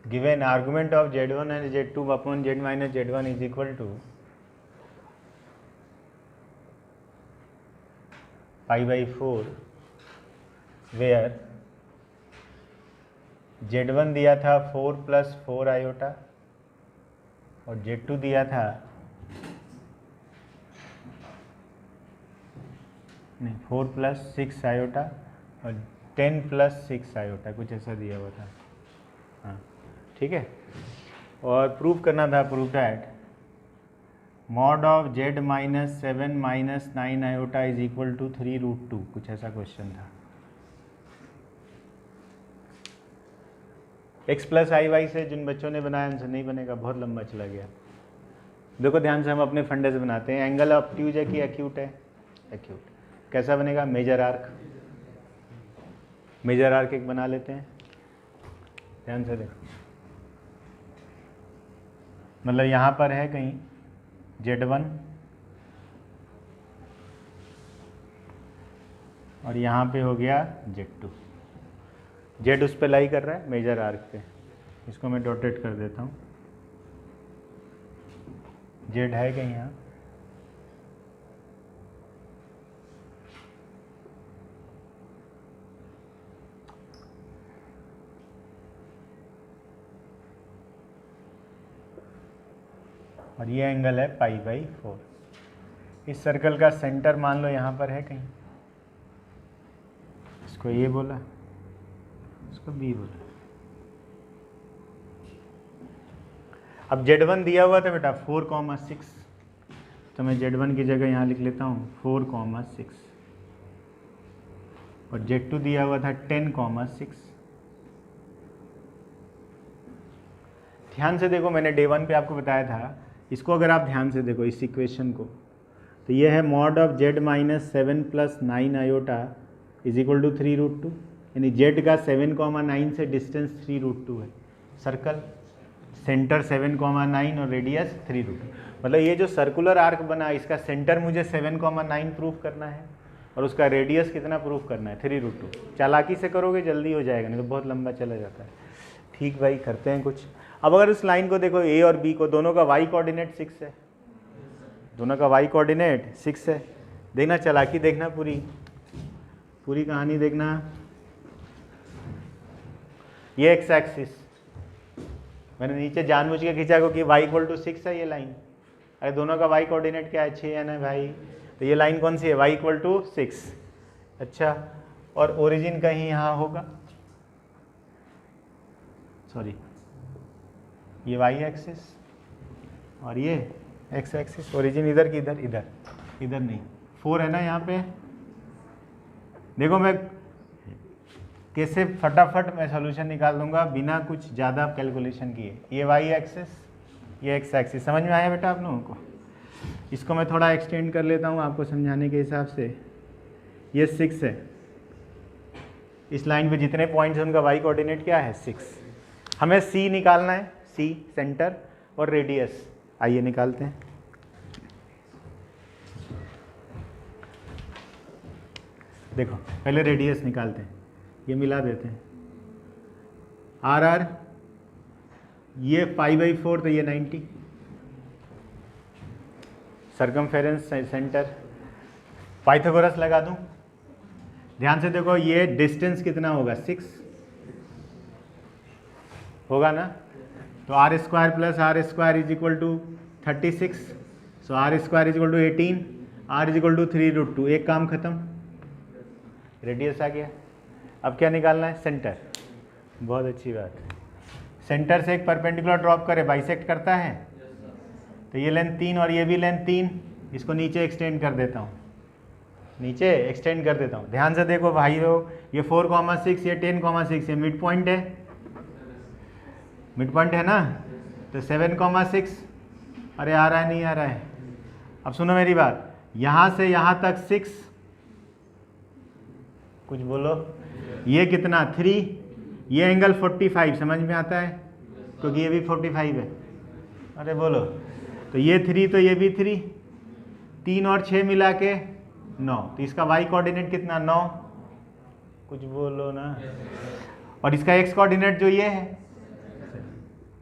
[SPEAKER 1] given argument of z1 and z2 upon z minus z1 is equal to π/4 where z1 दिया था 4 + 4 आयोटा और z2 दिया था नहीं 4 + 6 आयोटा और 10 + 6 आयोटा, कुछ ऐसा दिया हुआ था। हाँ ठीक है, और प्रूव करना था, prove that mod of z - 7 - 9 iota is equal to 3√2, कुछ ऐसा क्वेश्चन था। x + iy से जिन बच्चों ने बनाया उनसे नहीं बनेगा, बहुत लंबा चला गया। देखो ध्यान से, हम अपने फंडे से बनाते हैं। एंगल ऑब्ट्यूज है कि एक्यूट है? एक्यूट। कैसा बनेगा? Major arc. मेजर आर्क एक बना लेते हैं, ध्यान से देखो। मतलब यहाँ पर है कहीं z1 और यहाँ पे हो गया z2। z उस पे लाई कर रहा है मेजर आर्क पे, इसको मैं डॉटेड कर देता हूँ। z है कहीं यहाँ, और ये एंगल है π/4। इस सर्कल का सेंटर मान लो यहाँ पर है कहीं, इसको ये बोला, इसको बी बोला। अब z1 दिया हुआ था बेटा 4,6, तो मैं z1 की जगह यहाँ लिख लेता हूँ 4,6, और z2 दिया हुआ था 10,6। ध्यान से देखो, मैंने डे 1 पे आपको बताया था, इसको अगर आप ध्यान से देखो इस इक्वेशन को, तो ये है mod of z - 7 + 9 iota is equal to 3√2, यानी z का 7,9 से डिस्टेंस 3√2 है। सर्कल सेंटर 7,9 और रेडियस 3√2, मतलब ये जो सर्कुलर आर्क बना इसका सेंटर मुझे 7,9 प्रूफ करना है और उसका रेडियस कितना प्रूफ करना है? 3√2। चालाकी से करोगे जल्दी हो जाएगा, नहीं तो बहुत लंबा चला जाता है। ठीक भाई, करते हैं कुछ। अब अगर उस लाइन को देखो ए और बी को, दोनों का y कोऑर्डिनेट 6 है, दोनों का y कोऑर्डिनेट 6 है। देखना, चालाकी देखना, पूरी कहानी देखना। ये एक्स एक्सिस मैंने नीचे जानबूझ के खींचा क्योंकि y = 6 है ये लाइन। अरे दोनों का y कोऑर्डिनेट क्या है? 6 है ना भाई, तो ये लाइन कौन सी है? y = 6। अच्छा, और ओरिजिन कहीं यहाँ होगा, सॉरी ये y एक्सिस और ये x एक्सिस। ओरिजिन इधर की इधर, इधर नहीं, 4 है ना यहाँ पे। देखो मैं कैसे फटाफट मैं सोल्यूशन निकाल दूंगा बिना कुछ ज़्यादा कैलकुलेशन किए। ये वाई एक्सिस, ये एक्स एक्सिस, समझ में आया बेटा आप लोगों को? इसको मैं थोड़ा एक्सटेंड कर लेता हूँ आपको समझाने के हिसाब से। ये 6 है, इस लाइन पे जितने पॉइंट्स हैं उनका वाई कोऑर्डिनेट क्या है 6। हमें सी निकालना है, सी सेंटर और रेडियस। आइए निकालते हैं। देखो पहले रेडियस निकालते हैं, ये मिला देते हैं। आर आर ये 5/4 तो ये 90। सर्कमफेरेंस सेंटर, पाइथागोरस लगा दूं। ध्यान से देखो ये डिस्टेंस कितना होगा 6 होगा ना। तो r square plus r square is equal to 36। So r square is equal to 18, r is equal to 3√2। एक काम खत्म, रेडियस आ गया। अब क्या निकालना है? सेंटर। बहुत अच्छी बात है। सेंटर से एक परपेंडिकुलर ड्रॉप करे, बाइसेक्ट करता है। तो ये लेंथ 3 और ये भी लेंथ 3, इसको नीचे एक्सटेंड कर देता हूँ, नीचे एक्सटेंड कर देता हूँ। ध्यान से देखो भाई लोग, ये 4,6, ये 10,6, ये मिड पॉइंट है, मिड पॉइंट है ना। तो 7,6, अरे आ रहा है नहीं आ रहा है? अब सुनो मेरी बात, यहाँ से यहाँ तक 6, कुछ बोलो, ये कितना 3, ये एंगल 45, समझ में आता है क्योंकि ये भी 45 है। अरे बोलो, तो ये 3 तो ये भी 3, 3 और 6 मिला के 9। तो इसका वाई कोऑर्डिनेट कितना 9, कुछ बोलो ना। और इसका एक्स कोऑर्डिनेट जो ये है,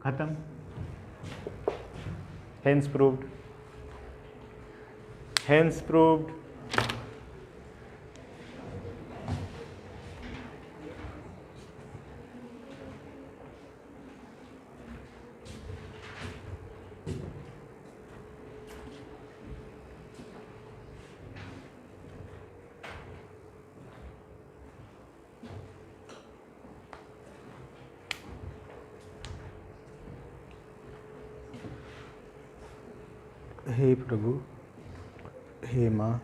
[SPEAKER 1] खत्म। Hence proved, hence proved. हे प्रभु, हे माँ,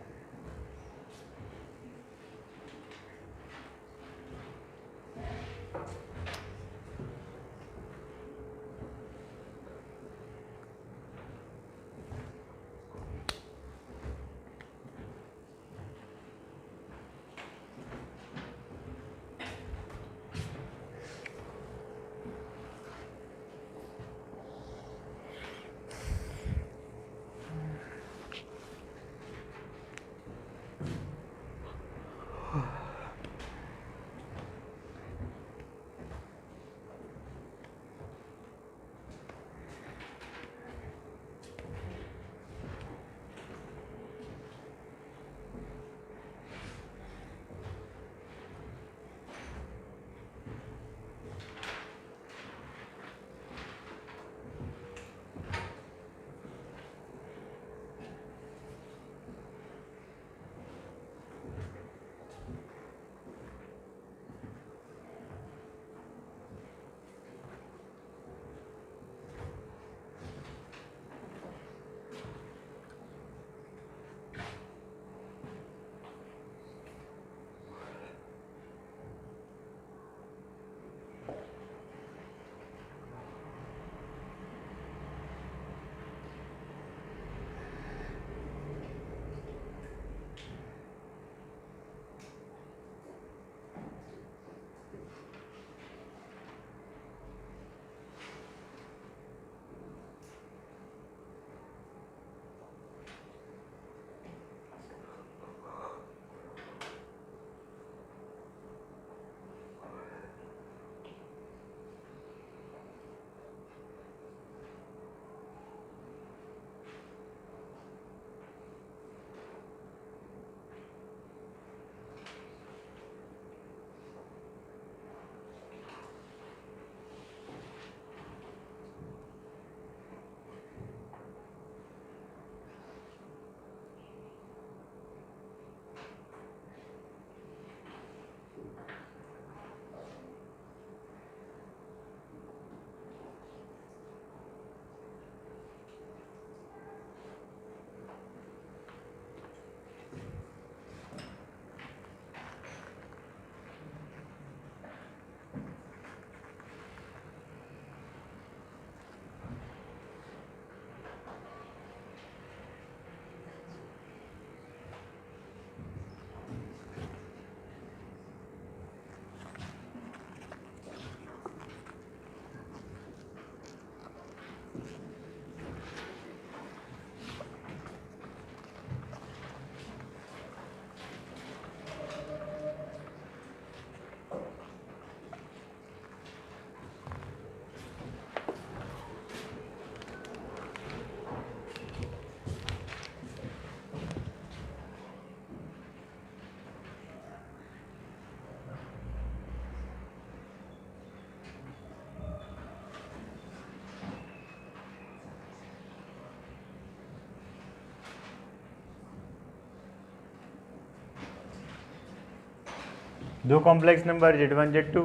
[SPEAKER 1] दो कॉम्प्लेक्स नंबर Z1 Z2,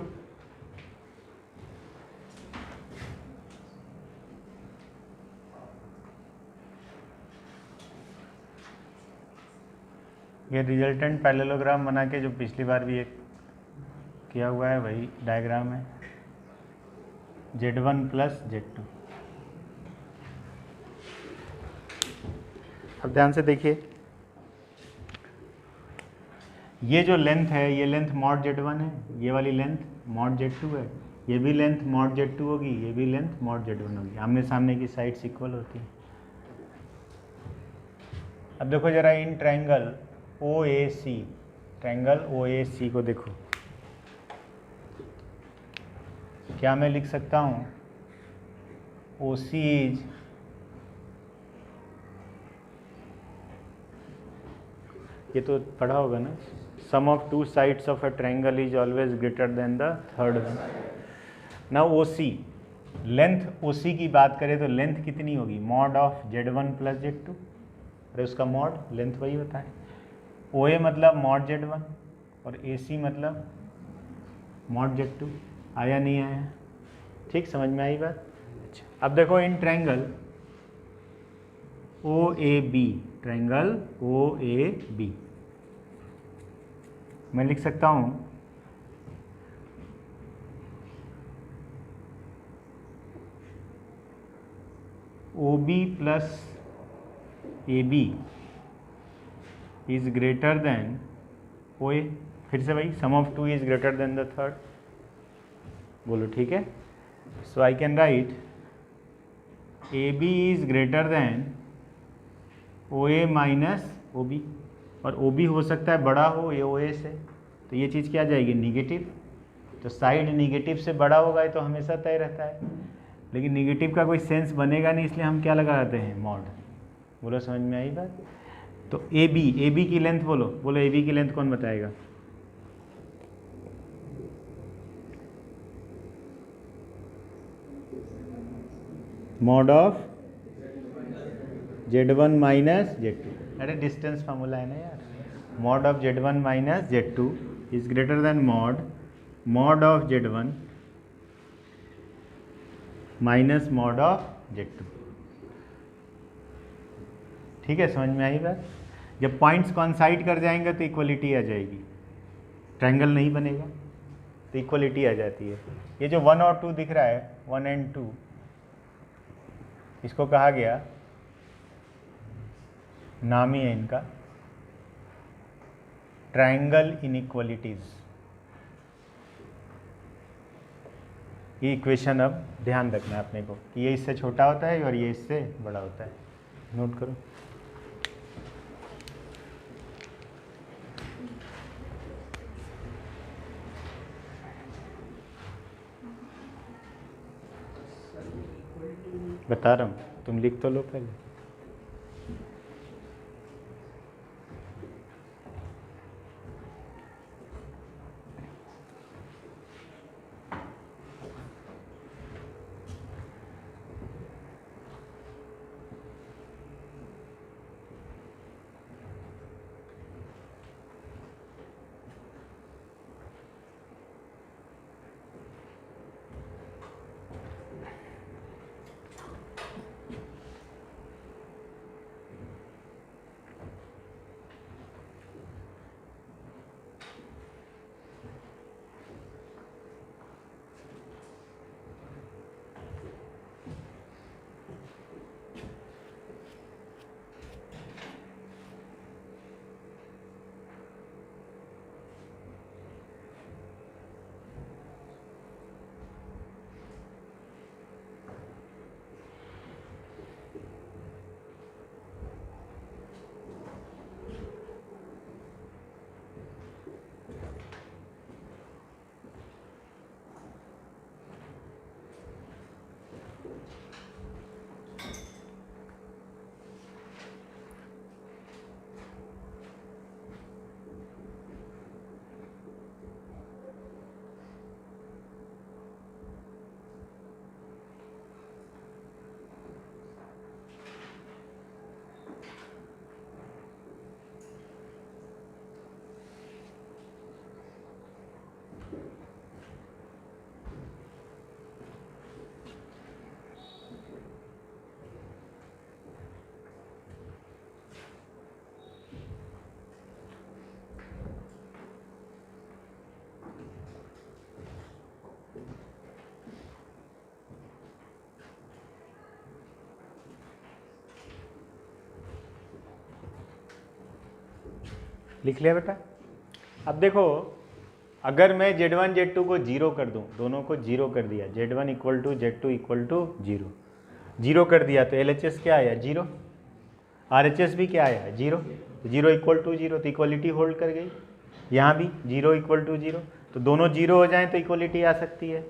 [SPEAKER 1] ये रिजल्टेंट पैरेललोग्राम बना के जो पिछली बार भी एक किया हुआ है वही डायग्राम है, Z1 प्लस Z2। अब ध्यान से देखिए, ये जो लेंथ है ये लेंथ मॉड Z1 है, ये वाली लेंथ मॉड Z2 है, ये भी लेंथ मॉड Z2 होगी, ये भी लेंथ मॉड Z1 होगी, आमने सामने की साइड्स इक्वल होती हैं। अब देखो जरा in triangle OAC, triangle OAC को देखो, क्या मैं लिख सकता हूँ OC इज ये तो पढ़ा होगा ना, sum of two sides of a triangle is always greater than the third one. Now OC, length OC की बात करें तो लेंथ कितनी होगी, mod of Z1 plus Z2, अरे उसका मॉड लेंथ वही होता है। OA मतलब मॉड Z1 और AC मतलब मॉड Z2। आया नहीं आया, ठीक समझ में आई बात। अच्छा अब देखो in triangle OAB, triangle OAB मैं लिख सकता हूँ OB plus AB is greater than OA। फिर से भाई sum of two is greater than the third, बोलो ठीक है। So I can write AB is greater than OA minus OB, और OB हो सकता है बड़ा हो ये OA से, तो ये चीज़ क्या जाएगी निगेटिव, तो साइड निगेटिव से बड़ा होगा ये तो हमेशा तय रहता है, लेकिन निगेटिव का कोई सेंस बनेगा नहीं, इसलिए हम क्या लगाते हैं मॉड। बोलो समझ में आई बात। तो AB की लेंथ बोलो AB की लेंथ कौन बताएगा, mod of Z1 minus Z2, अरे डिस्टेंस फार्मूला है ना यार, mod of Z1 minus Z2 is greater then mod of Z1 minus mod of Z2। ठीक है समझ में आई बात। जब पॉइंट्स कॉन्साइड कर जाएंगे तो इक्वलिटी आ जाएगी, ट्रायंगल नहीं बनेगा तो इक्वलिटी आ जाती है। ये जो 1 और 2 दिख रहा है 1 एंड 2, इसको कहा गया, नाम ही है इनका ट्रायंगल इनइक्वलिटीज। ये इक्वेशन अब ध्यान रखना है अपने को कि ये इससे छोटा होता है और ये इससे बड़ा होता है, नोट करो। बता रहा हूँ, तुम लिख तो लो पहले। लिख लिया बेटा। अब देखो, अगर मैं Z1 Z2 को 0 कर दूं, दोनों को 0 कर दिया, Z1 equal to Z2 equal to 0 कर दिया, तो LHS क्या आया? 0। RHS भी क्या आया? 0। 0 इक्वल टू 0, तो इक्वलिटी होल्ड कर गई। यहाँ भी 0 इक्वल टू 0, तो दोनों 0 हो जाएं तो इक्वलिटी आ सकती है।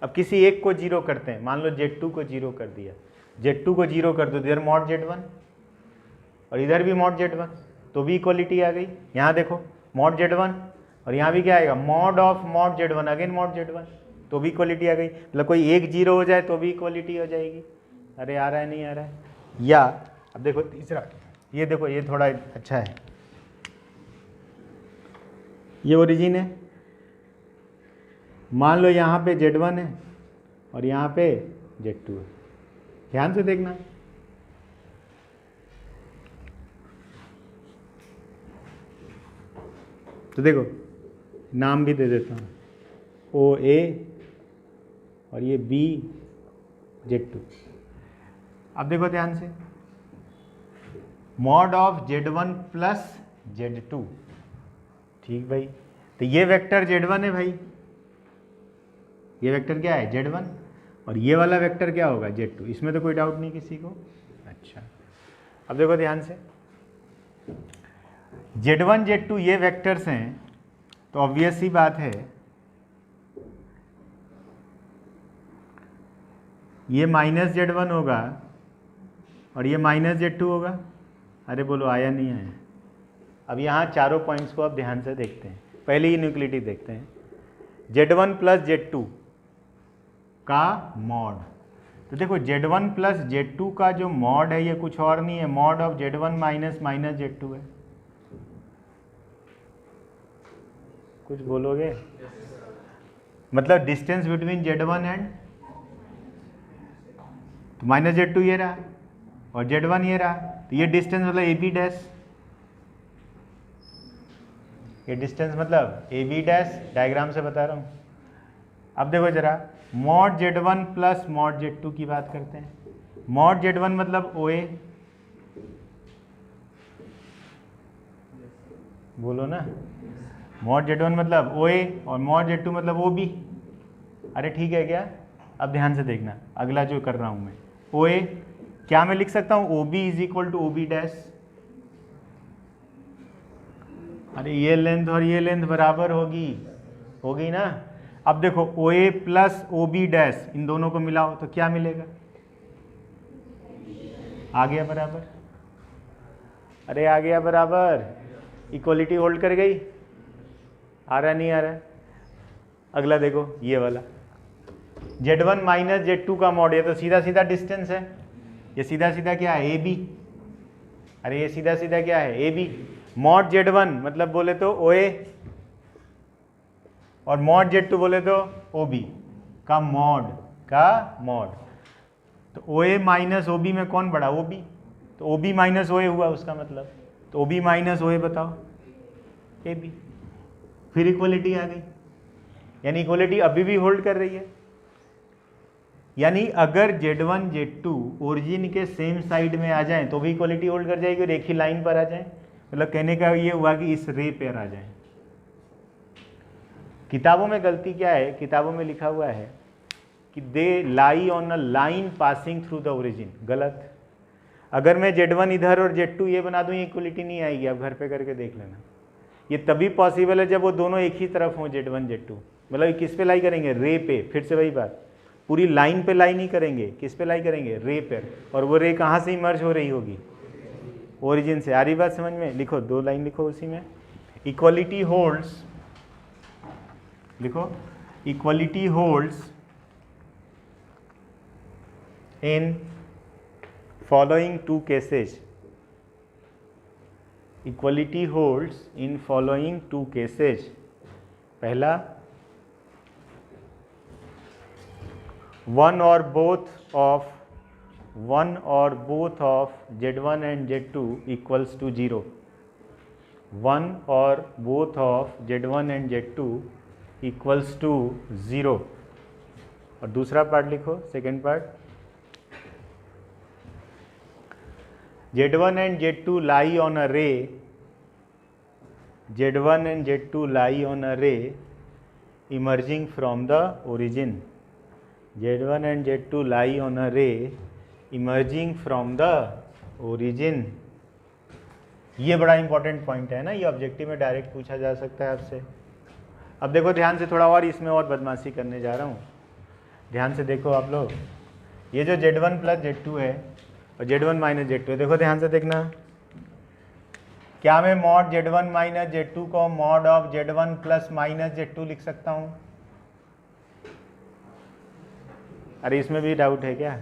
[SPEAKER 1] अब किसी एक को 0 करते हैं, मान लो Z2 को 0 कर दिया, Z2 को 0 कर दो, इधर मॉड Z1 और इधर भी मॉड Z1, तो भी इक्वलिटी आ गई। यहाँ देखो मॉड Z1 और यहाँ भी क्या आएगा? Mod of mod Z1 again mod Z1, तो भी इक्वलिटी आ गई। मतलब कोई एक 0 हो जाए तो भी इक्वलिटी हो जाएगी। अरे आ रहा है, नहीं आ रहा है? या अब देखो तीसरा, ये देखो, ये थोड़ा अच्छा है। ये ओरिजिन है, मान लो यहाँ पे Z1 है और यहाँ पे Z2 है। ध्यान से देखना, तो देखो नाम भी दे देता हूँ, OA और ये B Z2। अब देखो ध्यान से, mod of Z1 plus Z2, ठीक भाई, तो ये वेक्टर Z1 है भाई, ये वेक्टर क्या है? Z1, और ये वाला वेक्टर क्या होगा? Z2। इसमें तो कोई डाउट नहीं किसी को। अच्छा, अब देखो ध्यान से, Z1 Z2 ये वेक्टर्स हैं, तो ऑब्वियस सी बात है ये माइनस Z1 होगा और ये माइनस Z2 होगा। अरे बोलो आया नहीं आया? अब यहाँ चारों पॉइंट्स को अब ध्यान से देखते हैं। पहले इनइक्वलिटी देखते हैं, Z1 प्लस Z2 का मॉड। तो देखो Z1 प्लस Z2 का जो मॉड है ये कुछ और नहीं है, mod of Z1 minus minus Z2 है। कुछ बोलोगे? मतलब डिस्टेंस बिटवीन Z1 एंड, तो माइनस Z2 ये रहा और Z1 ये रहा, तो ये डिस्टेंस मतलब AB डैश, ये डिस्टेंस मतलब AB डैश, डायग्राम से बता रहा हूँ। अब देखो जरा, mod Z1 plus mod Z2 की बात करते हैं। मॉड Z1 मतलब OA, बोलो ना, मॉड Z1 मतलब OA और मॉड Z2 मतलब OB। अरे ठीक है क्या? अब ध्यान से देखना, अगला जो कर रहा हूँ मैं, OA क्या मैं लिख सकता हूँ? OB is equal to OB dash. अरे ये लेंथ और ये लेंथ बराबर होगी ना। अब देखो OA प्लस OB डैश, इन दोनों को मिलाओ तो क्या मिलेगा? आ गया बराबर। अरे आ गया बराबर, इक्वलिटी होल्ड कर गई। आ रहा नहीं आ रहा? अगला देखो ये वाला, Z1 माइनस Z2 का मॉड, ये तो सीधा सीधा डिस्टेंस है, ये सीधा सीधा क्या है? AB। अरे ये सीधा सीधा क्या है? AB। मॉड Z1 मतलब बोले तो OA और मॉड Z2 बोले तो OB का मॉड। तो OA माइनस OB में कौन बड़ा? OB। तो OB माइनस OA हुआ उसका मतलब, तो OB माइनस OA बताओ? AB। फिर इक्वलिटी आ गई, यानी इक्वलिटी अभी भी होल्ड कर रही है। यानी अगर Z1 Z2 ओरिजिन के सेम साइड में आ जाएं तो भी इक्वलिटी होल्ड कर जाएगी और एक ही लाइन पर आ जाएं। मतलब कहने का ये हुआ कि इस रे पर आ जाएं। किताबों में गलती क्या है? किताबों में लिखा हुआ है कि they lie on a line passing through the origin. गलत। अगर मैं Z1 इधर और Z2 ये बना दूं, ये इक्वलिटी नहीं आएगी। आप घर पे करके देख लेना। ये तभी पॉसिबल है जब वो दोनों एक ही तरफ हों, Z1 Z2। मतलब किस पे लाई करेंगे? रे पे। फिर से वही बात, पूरी लाइन पे लाई नहीं करेंगे, किस पे लाई करेंगे? रे पे। और वो रे कहाँ से इमर्ज हो रही होगी? ओरिजिन से। आ रही बात समझ में? लिखो, 2 लाइन लिखो उसी में। इक्वलिटी होल्ड्स, लिखो, equality holds in following 2 cases. Equality holds in following 2 cases. पहला, one or both of Z1 and Z2 equals to 0. One or both of Z1 and Z2 equals to 0. और दूसरा part लिखो, second part, Z1 and Z2 lie on a ray Z1 and Z2 lie on a ray emerging from the origin. Z1 and Z2 lie on a ray emerging from the origin. ये बड़ा important point है ना, ये objective में direct पूछा जा सकता है आपसे। अब देखो ध्यान से, थोड़ा और इसमें और बदमाशी करने जा रहा हूँ, ध्यान से देखो आप लोग। ये जो Z1 प्लस Z2 है और Z1 माइनस Z2 है, देखो ध्यान से देखना, क्या मैं मॉड Z1 माइनस Z2 को mod of Z1 plus minus Z2 लिख सकता हूँ? अरे इसमें भी डाउट है क्या?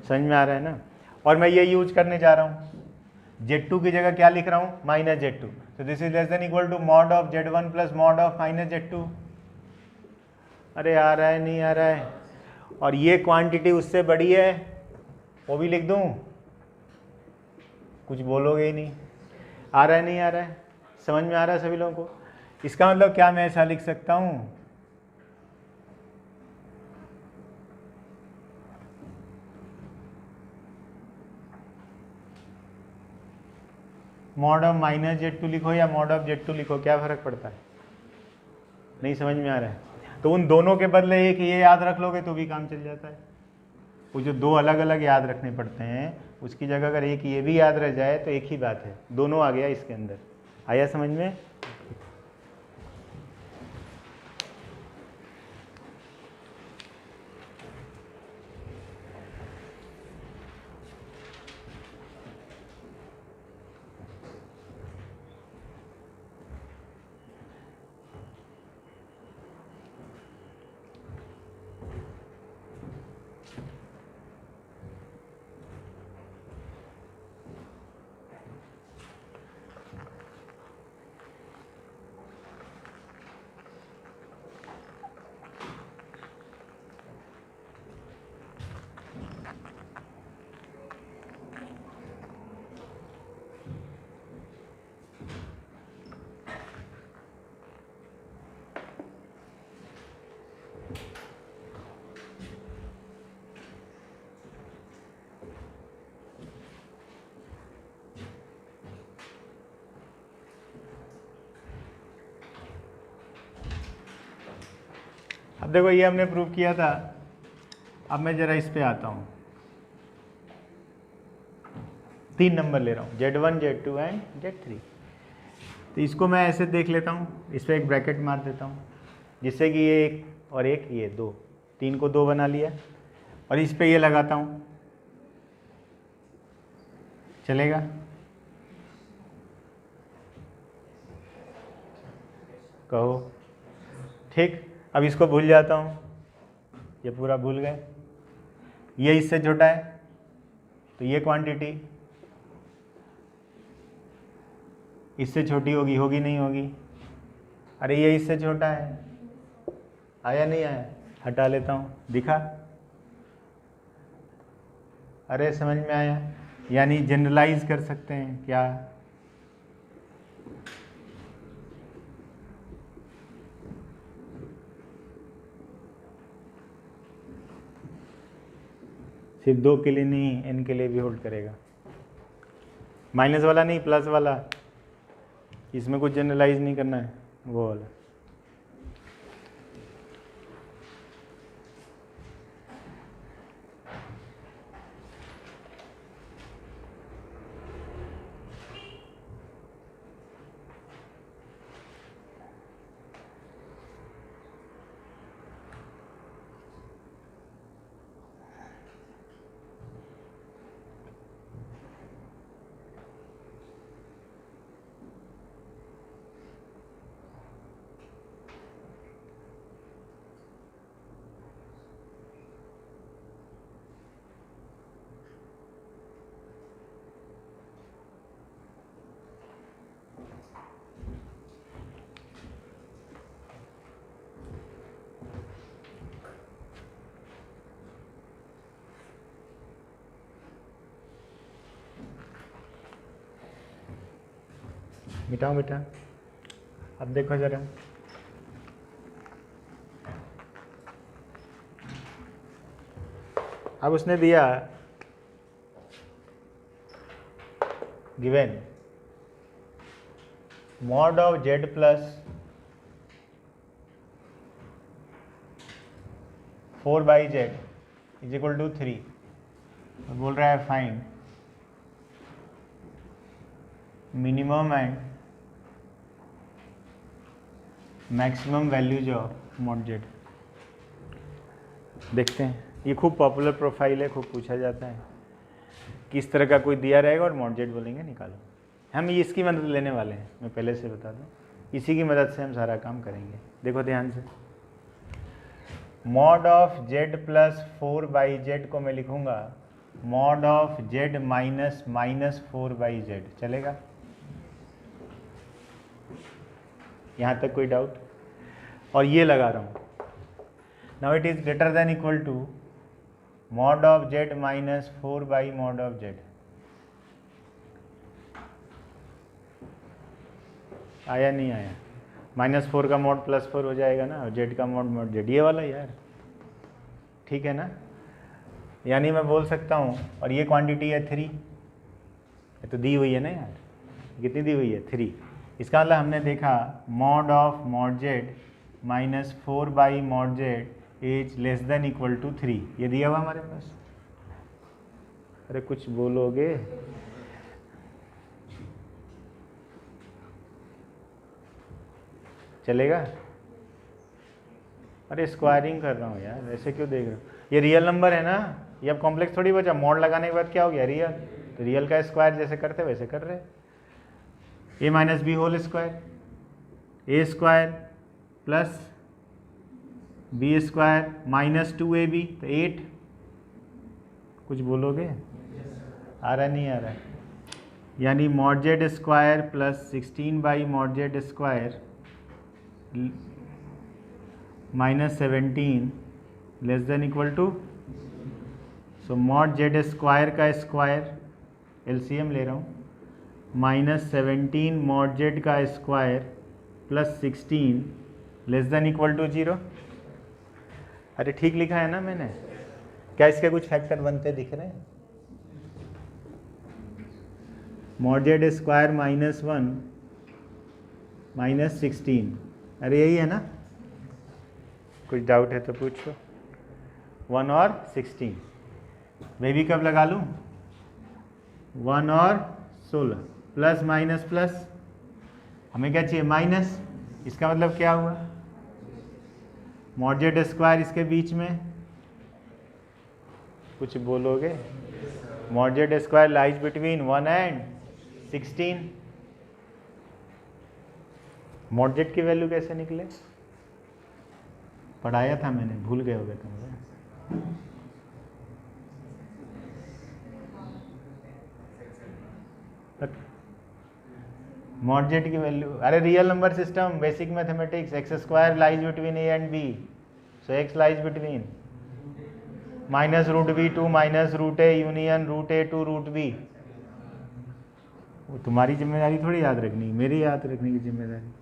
[SPEAKER 1] समझ में आ रहा है ना? और मैं ये यूज करने जा रहा हूँ, Z2 की जगह क्या लिख रहा हूँ? Minus Z2। तो this is less than equal to mod of Z1 plus mod of minus Z2। अरे आ रहा है, नहीं आ रहा है? और ये क्वांटिटी उससे बड़ी है, वो भी लिख दूँ? कुछ बोलोगे ही नहीं। आ रहा है, नहीं आ रहा है? समझ में आ रहा है सभी लोगों को? इसका मतलब क्या मैं ऐसा लिख सकता हूँ, मॉड ऑफ माइनस Z2 लिखो या मॉड ऑफ Z2 लिखो, क्या फर्क पड़ता है? नहीं समझ में आ रहा है? तो उन दोनों के बदले एक ये याद रख लोगे तो भी काम चल जाता है। वो जो दो अलग अलग याद रखने पड़ते हैं, उसकी जगह अगर एक ये भी याद रह जाए तो एक ही बात है, दोनों आ गया इसके अंदर। आया समझ में? अब देखो ये हमने प्रूव किया था। अब मैं जरा इस पे आता हूँ, 3 नंबर ले रहा हूँ, Z1 Z2 एंड Z3। तो इसको मैं ऐसे देख लेता हूँ, इस पर एक ब्रैकेट मार देता हूँ, जिससे कि ये एक और एक, ये 2, 3 को 2 बना लिया, और इस पे ये लगाता हूँ, चलेगा? कहो ठीक। अब इसको भूल जाता हूँ, ये पूरा भूल गए। ये इससे छोटा है तो ये क्वांटिटी इससे छोटी होगी, होगी नहीं होगी? अरे ये इससे छोटा है, आया नहीं आया? हटा लेता हूँ, दिखा? अरे समझ में आया? यानी जनरलाइज कर सकते हैं क्या? सिर्फ 2 के लिए नहीं, n के लिए भी होल्ड करेगा। माइनस वाला नहीं, प्लस वाला, इसमें कुछ जनरलाइज नहीं करना है, वो वाला। मिटाओ बेटा। अब देखो जरा, अब उसने दिया given mod of z plus 4/z is equal to 3। बोल रहा है find minimum and maximum values of mod z. देखते हैं, ये खूब पॉपुलर प्रोफाइल है, खूब पूछा जाता है। किस तरह का कोई दिया रहेगा और मॉड जेड बोलेंगे निकालो। हम इसकी मदद लेने वाले हैं, मैं पहले से बता दूं, इसी की मदद से हम सारा काम करेंगे। देखो ध्यान से, mod of z plus 4/z को मैं लिखूंगा mod of z minus 4/z। चलेगा? यहाँ तक कोई डाउट? और ये लगा रहा हूँ, now it is greater than equal to mod of z minus 4/mod of z. आया नहीं आया? -4 का मॉड +4 हो जाएगा ना, और जेड का मॉड जेड, ये वाला यार, ठीक है ना? यानी मैं बोल सकता हूँ, और ये क्वांटिटी है 3, ये तो दी हुई है ना यार, कितनी दी हुई है? 3। इसका मतलब हमने देखा mod of mod z minus 4/mod z is less than equal to 3, ये दिया हुआ हमारे पास। अरे कुछ बोलोगे? चलेगा? अरे स्क्वायरिंग कर रहा हूँ यार, ऐसे क्यों देख रहे हो? ये रियल नंबर है ना, ये अब कॉम्प्लेक्स थोड़ी बचा। मॉड लगाने के बाद क्या हो गया? रियल। तो रियल का स्क्वायर जैसे करते वैसे कर रहे। a minus b whole square, a square plus b square minus 2ab, तो 8। कुछ बोलोगे? आ रहा नहीं आ रहा? यानी mod z square plus 16/mod z square -17 less than equal to, so mod z square का स्क्वायर एलसीएम ले रहा हूँ, -17 मॉड जेड का square plus 16 less than equal to 0। अरे ठीक लिखा है ना मैंने? क्या इसके कुछ फैक्टर बनते दिख रहे हैं? मॉड जेड स्क्वायर -1 -16, अरे यही है ना? कुछ डाउट है तो पूछो। 1 और 16, वे भी कब लगा लूँ? 1 और 16, प्लस माइनस प्लस, हमें क्या चाहिए? माइनस। इसका मतलब क्या हुआ? मॉड जेड स्क्वायर इसके बीच में, कुछ बोलोगे? Mod z square lies between 1 and 16। Mod z की वैल्यू कैसे निकले? पढ़ाया था मैंने, भूल गए होगे तुम लोग। मॉड जेड की वैल्यू, अरे real number system, basic mathematics, x square lies between a and b, so x lies between -√v2 -√a union √a to √b। वो तुम्हारी जिम्मेदारी थोड़ी याद रखनी, मेरी याद रखने की जिम्मेदारी।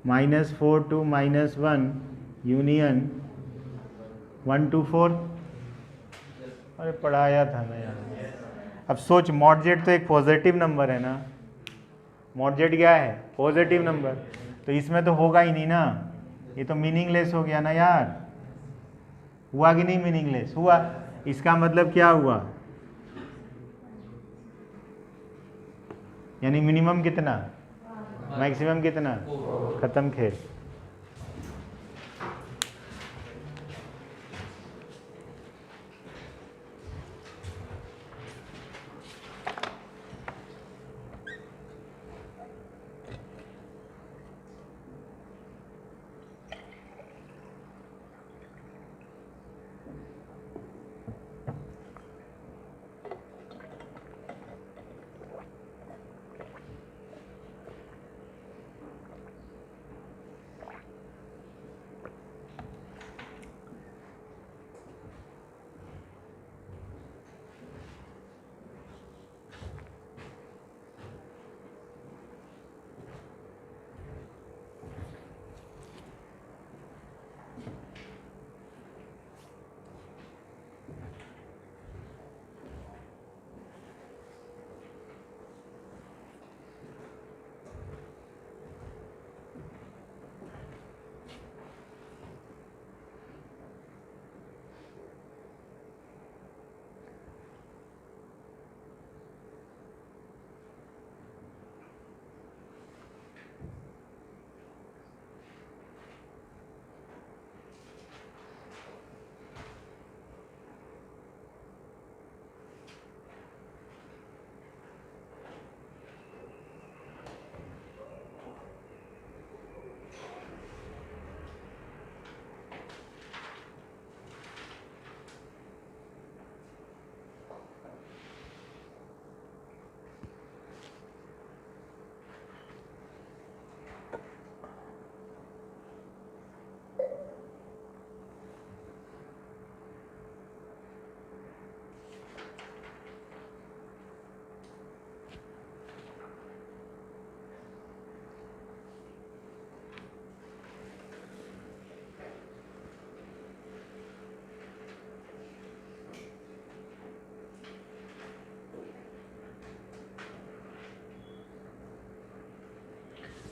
[SPEAKER 1] -4 to -1 यूनियन 1 to 4। अरे पढ़ाया था मैं यार। अब सोच, मॉड जेड तो एक पॉजिटिव नंबर है ना, मॉड जेड क्या है? पॉजिटिव नंबर, तो इसमें तो होगा ही नहीं ना, ये तो मीनिंगलेस हो गया ना यार। हुआ कि नहीं? मीनिंगलेस हुआ। इसका मतलब क्या हुआ? यानी मिनिमम कितना, मैक्सिमम कितना? खत्म खेल।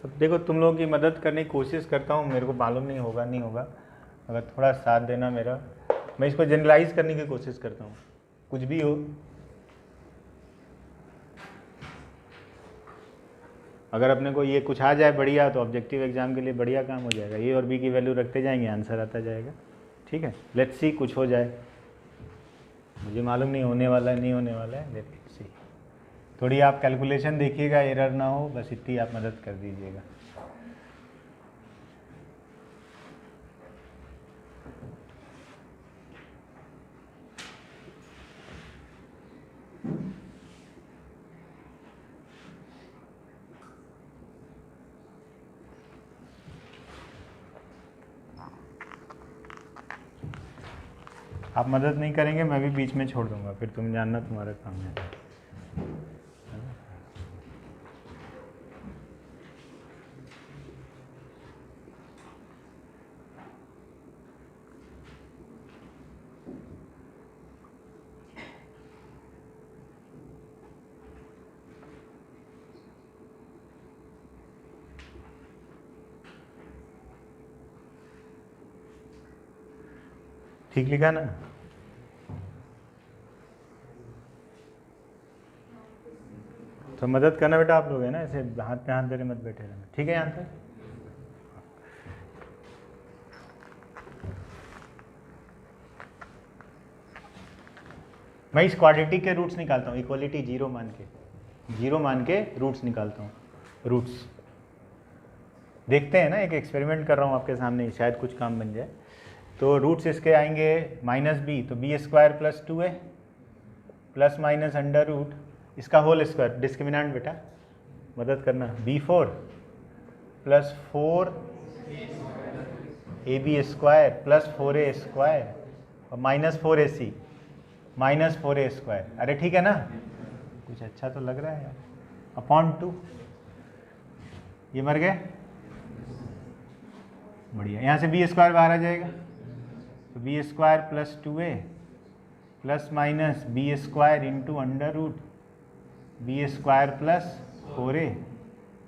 [SPEAKER 1] सब देखो तुम लोगों की मदद करने की कोशिश करता हूँ, मेरे को मालूम नहीं होगा नहीं होगा, अगर थोड़ा साथ देना मेरा, मैं इसको जनरलाइज करने की कोशिश करता हूँ, कुछ भी हो। अगर अपने को ये कुछ आ जाए बढ़िया तो ऑब्जेक्टिव एग्जाम के लिए बढ़िया काम हो जाएगा, ए और बी की वैल्यू रखते जाएंगे, आंसर आता जाएगा। ठीक है, लेट्स सी कुछ हो जाए, मुझे मालूम नहीं होने वाला है नहीं होने वाला है, लेट्स सी। थोड़ी आप कैलकुलेशन देखिएगा, एरर ना हो, बस इतनी आप मदद कर दीजिएगा। आप मदद नहीं करेंगे मैं भी बीच में छोड़ दूंगा, फिर तुम जानना तुम्हारा काम है। ठीक लिखा ना? तो मदद करना बेटा आप लोग है ना, ऐसे हाथ पे हाथ दे मत बैठे रहना। ठीक है आंसर? मैं इस क्वाड्रेटिक के रूट्स निकालता हूँ, इक्वलिटी जीरो मान के रूट्स निकालता हूँ। रूट्स देखते हैं ना, एक एक्सपेरिमेंट कर रहा हूँ आपके सामने, शायद कुछ काम बन जाए। तो रूट्स इसके आएंगे -b, तो b square plus 2a plus minus under root इसका होल स्क्वायर, डिस्क्रिमिनेंट बेटा मदद करना, b4 plus 4 ab square plus 4a square और -4ac -4a स्क्वायर। अरे ठीक है ना, कुछ अच्छा तो लग रहा है यार, अपॉन 2, ये मर गए, बढ़िया। यहाँ से b स्क्वायर बाहर आ जाएगा, तो b square plus 2a plus minus b square into under root b square plus 4a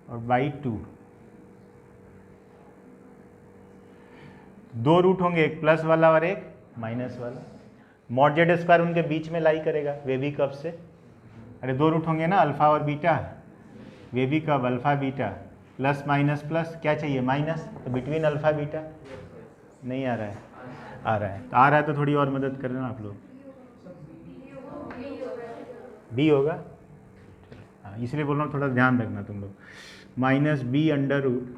[SPEAKER 1] और बाई 2। दो रूट होंगे, एक प्लस वाला और एक माइनस वाला। मॉड जेड स्क्वायर उनके बीच में लाई करेगा वेवी कर्व से। अरे दो रूट होंगे ना, अल्फा और beta, wavy curve alpha beta plus minus plus, क्या चाहिए माइनस, तो बिटवीन अल्फा बीटा। नहीं आ रहा है? आ रहा है, तो आ रहा है तो थोड़ी और मदद कर लेना आप लोग। बी होगा, हाँ इसलिए बोल रहा हूँ थोड़ा ध्यान रखना तुम लोग। Minus b under root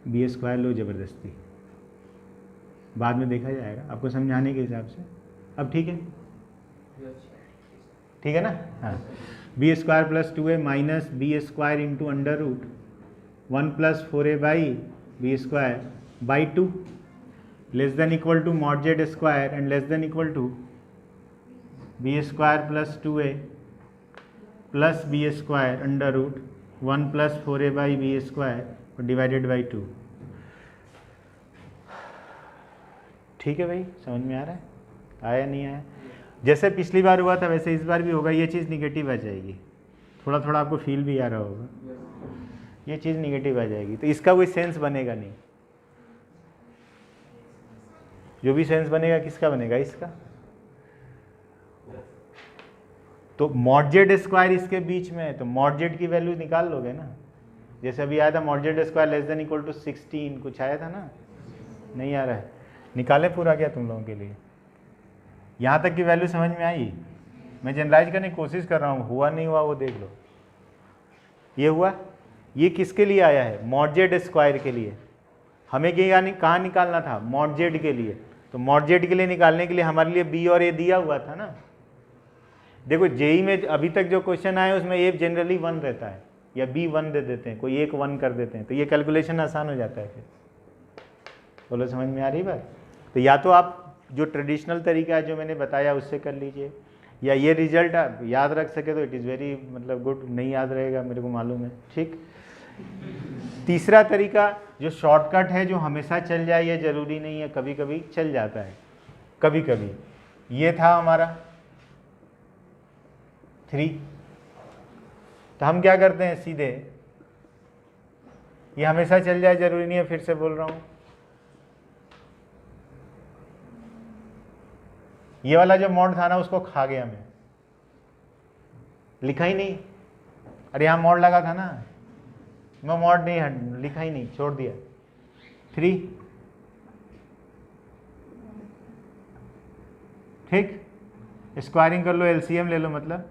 [SPEAKER 1] b square लो ज़बरदस्ती, बाद में देखा जाएगा आपको समझाने के हिसाब से। अब ठीक है, ठीक है ना? हाँ, b square plus 2a minus b square into under root 1 plus 4a by b square by 2 less than equal to mod z square and less than equal to b square plus 2a plus b square under root 1 plus 4a by b square और divided by 2। ठीक है भाई, समझ में आ रहा है? आया नहीं आया? जैसे पिछली बार हुआ था वैसे इस बार भी होगा, ये चीज़ निगेटिव आ जाएगी, थोड़ा थोड़ा आपको फील भी आ रहा होगा, ये चीज़ निगेटिव आ जाएगी, तो इसका कोई सेंस बनेगा नहीं। जो भी सेंस बनेगा किसका बनेगा? इसका। तो मॉड जेड स्क्वायर इसके बीच में है, तो मॉड जेड की वैल्यू निकाल लोगे ना, जैसे अभी आया था mod z square less than equal to 16 कुछ आया था ना, नहीं आ रहा है? निकालें पूरा क्या तुम लोगों के लिए? यहाँ तक की वैल्यू समझ में आई? मैं जनरलाइज करने की कोशिश कर रहा हूँ, हुआ नहीं हुआ वो देख लो। ये हुआ, ये किसके लिए आया है? मॉड जेड स्क्वायर के लिए। हमें कहाँ निकालना था? मॉड जेड के लिए। तो मॉड जेड के लिए निकालने के लिए हमारे लिए बी और ए दिया हुआ था ना। देखो जेई में अभी तक जो क्वेश्चन आए उसमें ए जनरली 1 रहता है, या बी 1 दे देते हैं, कोई एक 1 कर देते हैं, तो ये कैलकुलेशन आसान हो जाता है फिर। बोलो समझ में आ रही बात? तो या तो आप जो ट्रेडिशनल तरीका है जो मैंने बताया उससे कर लीजिए, या ये रिजल्ट आप याद रख सके तो इट इज़ वेरी मतलब गुड, नहीं याद रहेगा मेरे को मालूम है। ठीक, तीसरा तरीका जो शॉर्टकट है, जो हमेशा चल जाए ये ज़रूरी नहीं है, कभी कभी चल जाता है, कभी कभी। ये था हमारा 3, तो हम क्या करते हैं सीधे ये हमेशा चल जाए जरूरी नहीं है, फिर से बोल रहा हूँ। ये वाला जो मॉड था ना उसको खा गया मैं, लिखा ही नहीं। अरे यहाँ मॉड लगा था ना, मैं मॉड नहीं लिखा ही नहीं, छोड़ दिया। 3 ठीक, स्क्वायरिंग कर लो, एलसीएम ले लो, मतलब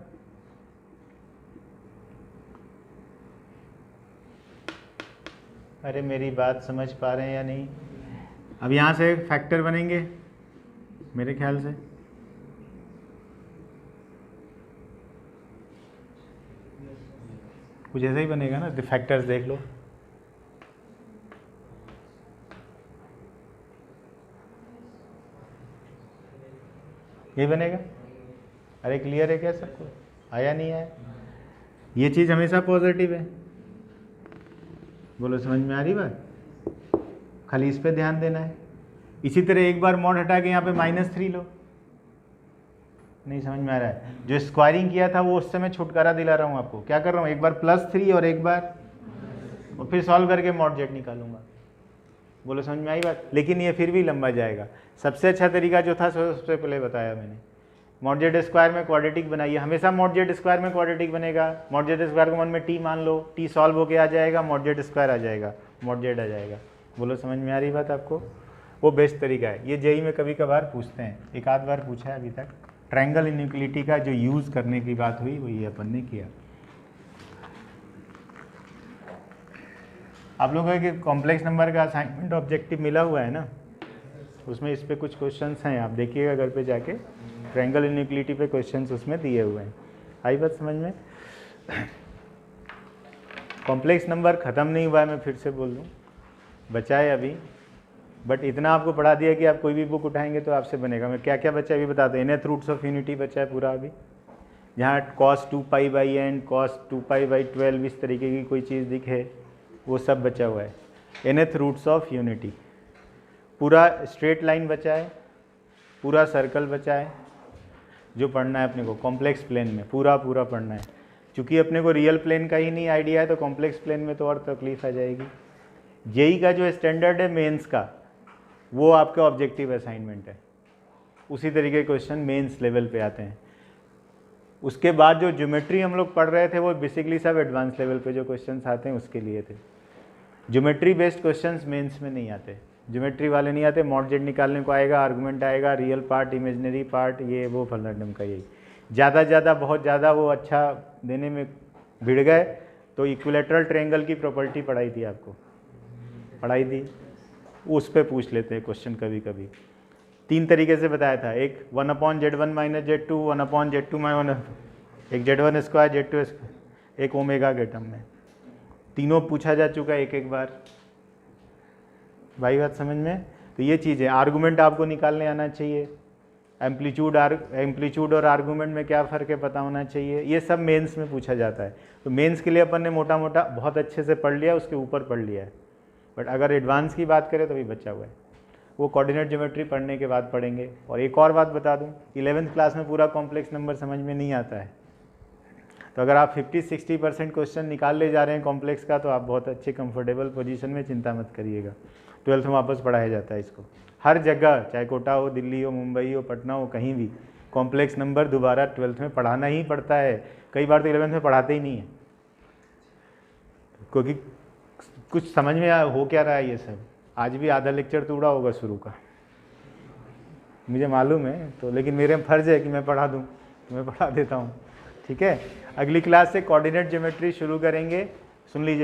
[SPEAKER 1] अरे मेरी बात समझ पा रहे हैं या नहीं? अब यहाँ से फैक्टर बनेंगे मेरे ख्याल से। कुछ ऐसा ही बनेगा ना, फैक्टर्स देख लो। ये बनेगा। अरे क्लियर है क्या सबको? आया नहीं आया? ये चीज़ हमेशा पॉजिटिव है। बोलो समझ में आ रही बात? खाली इस पे ध्यान देना है। इसी तरह एक बार मॉड हटा के यहाँ पे -3 लो। नहीं समझ में आ रहा है? जो स्क्वायरिंग किया था वो उससे मैं छुटकारा दिला रहा हूँ आपको। क्या कर रहा हूँ, एक बार +3 और एक बार, और फिर सॉल्व करके मॉड जेड निकालूंगा। बोलो समझ में आई बात? लेकिन ये फिर भी लंबा जाएगा। सबसे अच्छा तरीका जो था सबसे पहले बताया मैंने, मॉड जेड स्क्वायर में क्वाड्रेटिक बनाइए। हमेशा मॉड जेड स्क्वायर में क्वाड्रेटिक बनेगा। मॉड जेड स्क्वायर को मन में टी मान लो, टी सॉल्व होके आ जाएगा, मॉड जेड स्क्वायर आ जाएगा, मॉड जेड आ जाएगा। बोलो समझ में आ रही बात आपको? वो बेस्ट तरीका है। ये जेई में कभी कभार पूछते हैं, एक आध बार पूछा है अभी तक। ट्रायंगल इनइक्वालिटी का जो यूज़ करने की बात हुई वो ये अपन ने किया। आप लोगों के कॉम्प्लेक्स नंबर का असाइनमेंट ऑब्जेक्टिव मिला हुआ है ना, उसमें इस पे कुछ क्वेश्चंस हैं, आप देखिएगा घर पे जाके। ट्रायंगल इनइक्वालिटी पे क्वेश्चंस उसमें दिए हुए हैं। आई बात समझ में? कॉम्प्लेक्स नंबर ख़त्म नहीं हुआ है, मैं फिर से बोल दूँ, बचा है अभी। बट इतना आपको पढ़ा दिया कि आप कोई भी बुक उठाएंगे तो आपसे बनेगा। मैं क्या क्या बचा है अभी बताते हैं। nth रूट्स ऑफ यूनिटी बचा है पूरा अभी, जहाँ cos 2π/n, cos 2π/12 इस तरीके की कोई चीज़ दिखे, वो सब बचा हुआ है। nth रूट्स ऑफ यूनिटी, पूरा स्ट्रेट लाइन बचा है, पूरा सर्कल बचा है, जो पढ़ना है अपने को कॉम्प्लेक्स प्लेन में पूरा पढ़ना है। चूँकि अपने को रियल प्लेन का ही नहीं आइडिया है तो कॉम्प्लेक्स प्लेन में तो और तकलीफ आ जाएगी। जेई का जो स्टैंडर्ड है मेंस का, वो आपका ऑब्जेक्टिव असाइनमेंट है। उसी तरीके के क्वेश्चन मेंस लेवल पे आते हैं। उसके बाद जो ज्योमेट्री हम लोग पढ़ रहे थे वो बेसिकली सब एडवांस लेवल पे जो क्वेश्चंस आते हैं उसके लिए थे। ज्योमेट्री बेस्ड क्वेश्चंस मेंस में नहीं आते, ज्योमेट्री वाले नहीं आते। मॉड जेड निकालने को आएगा, आर्गुमेंट आएगा, रियल पार्ट, इमेजिनरी पार्ट, ये वो फलनडम का। यही ज़्यादा बहुत ज़्यादा वो अच्छा देने में भिड़ गए तो इक्विलेटरल ट्रायंगल की प्रॉपर्टी पढ़ाई थी आपको, पढ़ाई थी, उस पर पूछ लेते हैं क्वेश्चन कभी कभी। 3 तरीके से बताया था, एक 1/z1 - z2, 1/z2 - 1, एक z1 स्क्वायर, z2 स्क्वायर, एक ओमेगा के टर्म में। तीनों पूछा जा चुका है एक बार। भाई बात समझ में? तो ये चीज़ है। आर्गूमेंट आपको निकालने आना चाहिए, एम्पलीट्यूड और आर्गूमेंट में क्या फ़र्क है पता होना चाहिए। ये सब मेंस में पूछा जाता है। तो मेंस के लिए अपन ने मोटा मोटा बहुत अच्छे से पढ़ लिया, उसके ऊपर पढ़ लिया है। बट अगर एडवांस की बात करें तो भी बचा हुआ है, वो कोऑर्डिनेट ज्योमेट्री पढ़ने के बाद पढ़ेंगे। और एक और बात बता दूं, 11th क्लास में पूरा कॉम्प्लेक्स नंबर समझ में नहीं आता है। तो अगर आप 50-60% क्वेश्चन निकाल ले जा रहे हैं कॉम्प्लेक्स का तो आप बहुत अच्छे कंफर्टेबल पोजीशन में, चिंता मत करिएगा। 12th में वापस पढ़ाया जाता है इसको हर जगह, चाहे कोटा हो, दिल्ली हो, मुंबई हो, पटना हो, कहीं भी कॉम्प्लेक्स नंबर दोबारा 12th में पढ़ाना ही पड़ता है। कई बार तो 11th में पढ़ाते ही नहीं है, क्योंकि कुछ समझ में हो क्या रहा है ये सब। आज भी आधा लेक्चर तो उड़ा होगा शुरू का, मुझे मालूम है। तो लेकिन मेरे फर्ज है कि मैं पढ़ा दूँ, मैं पढ़ा देता हूँ। ठीक है, अगली क्लास से कोऑर्डिनेट ज्योमेट्री शुरू करेंगे। सुन लीजिए।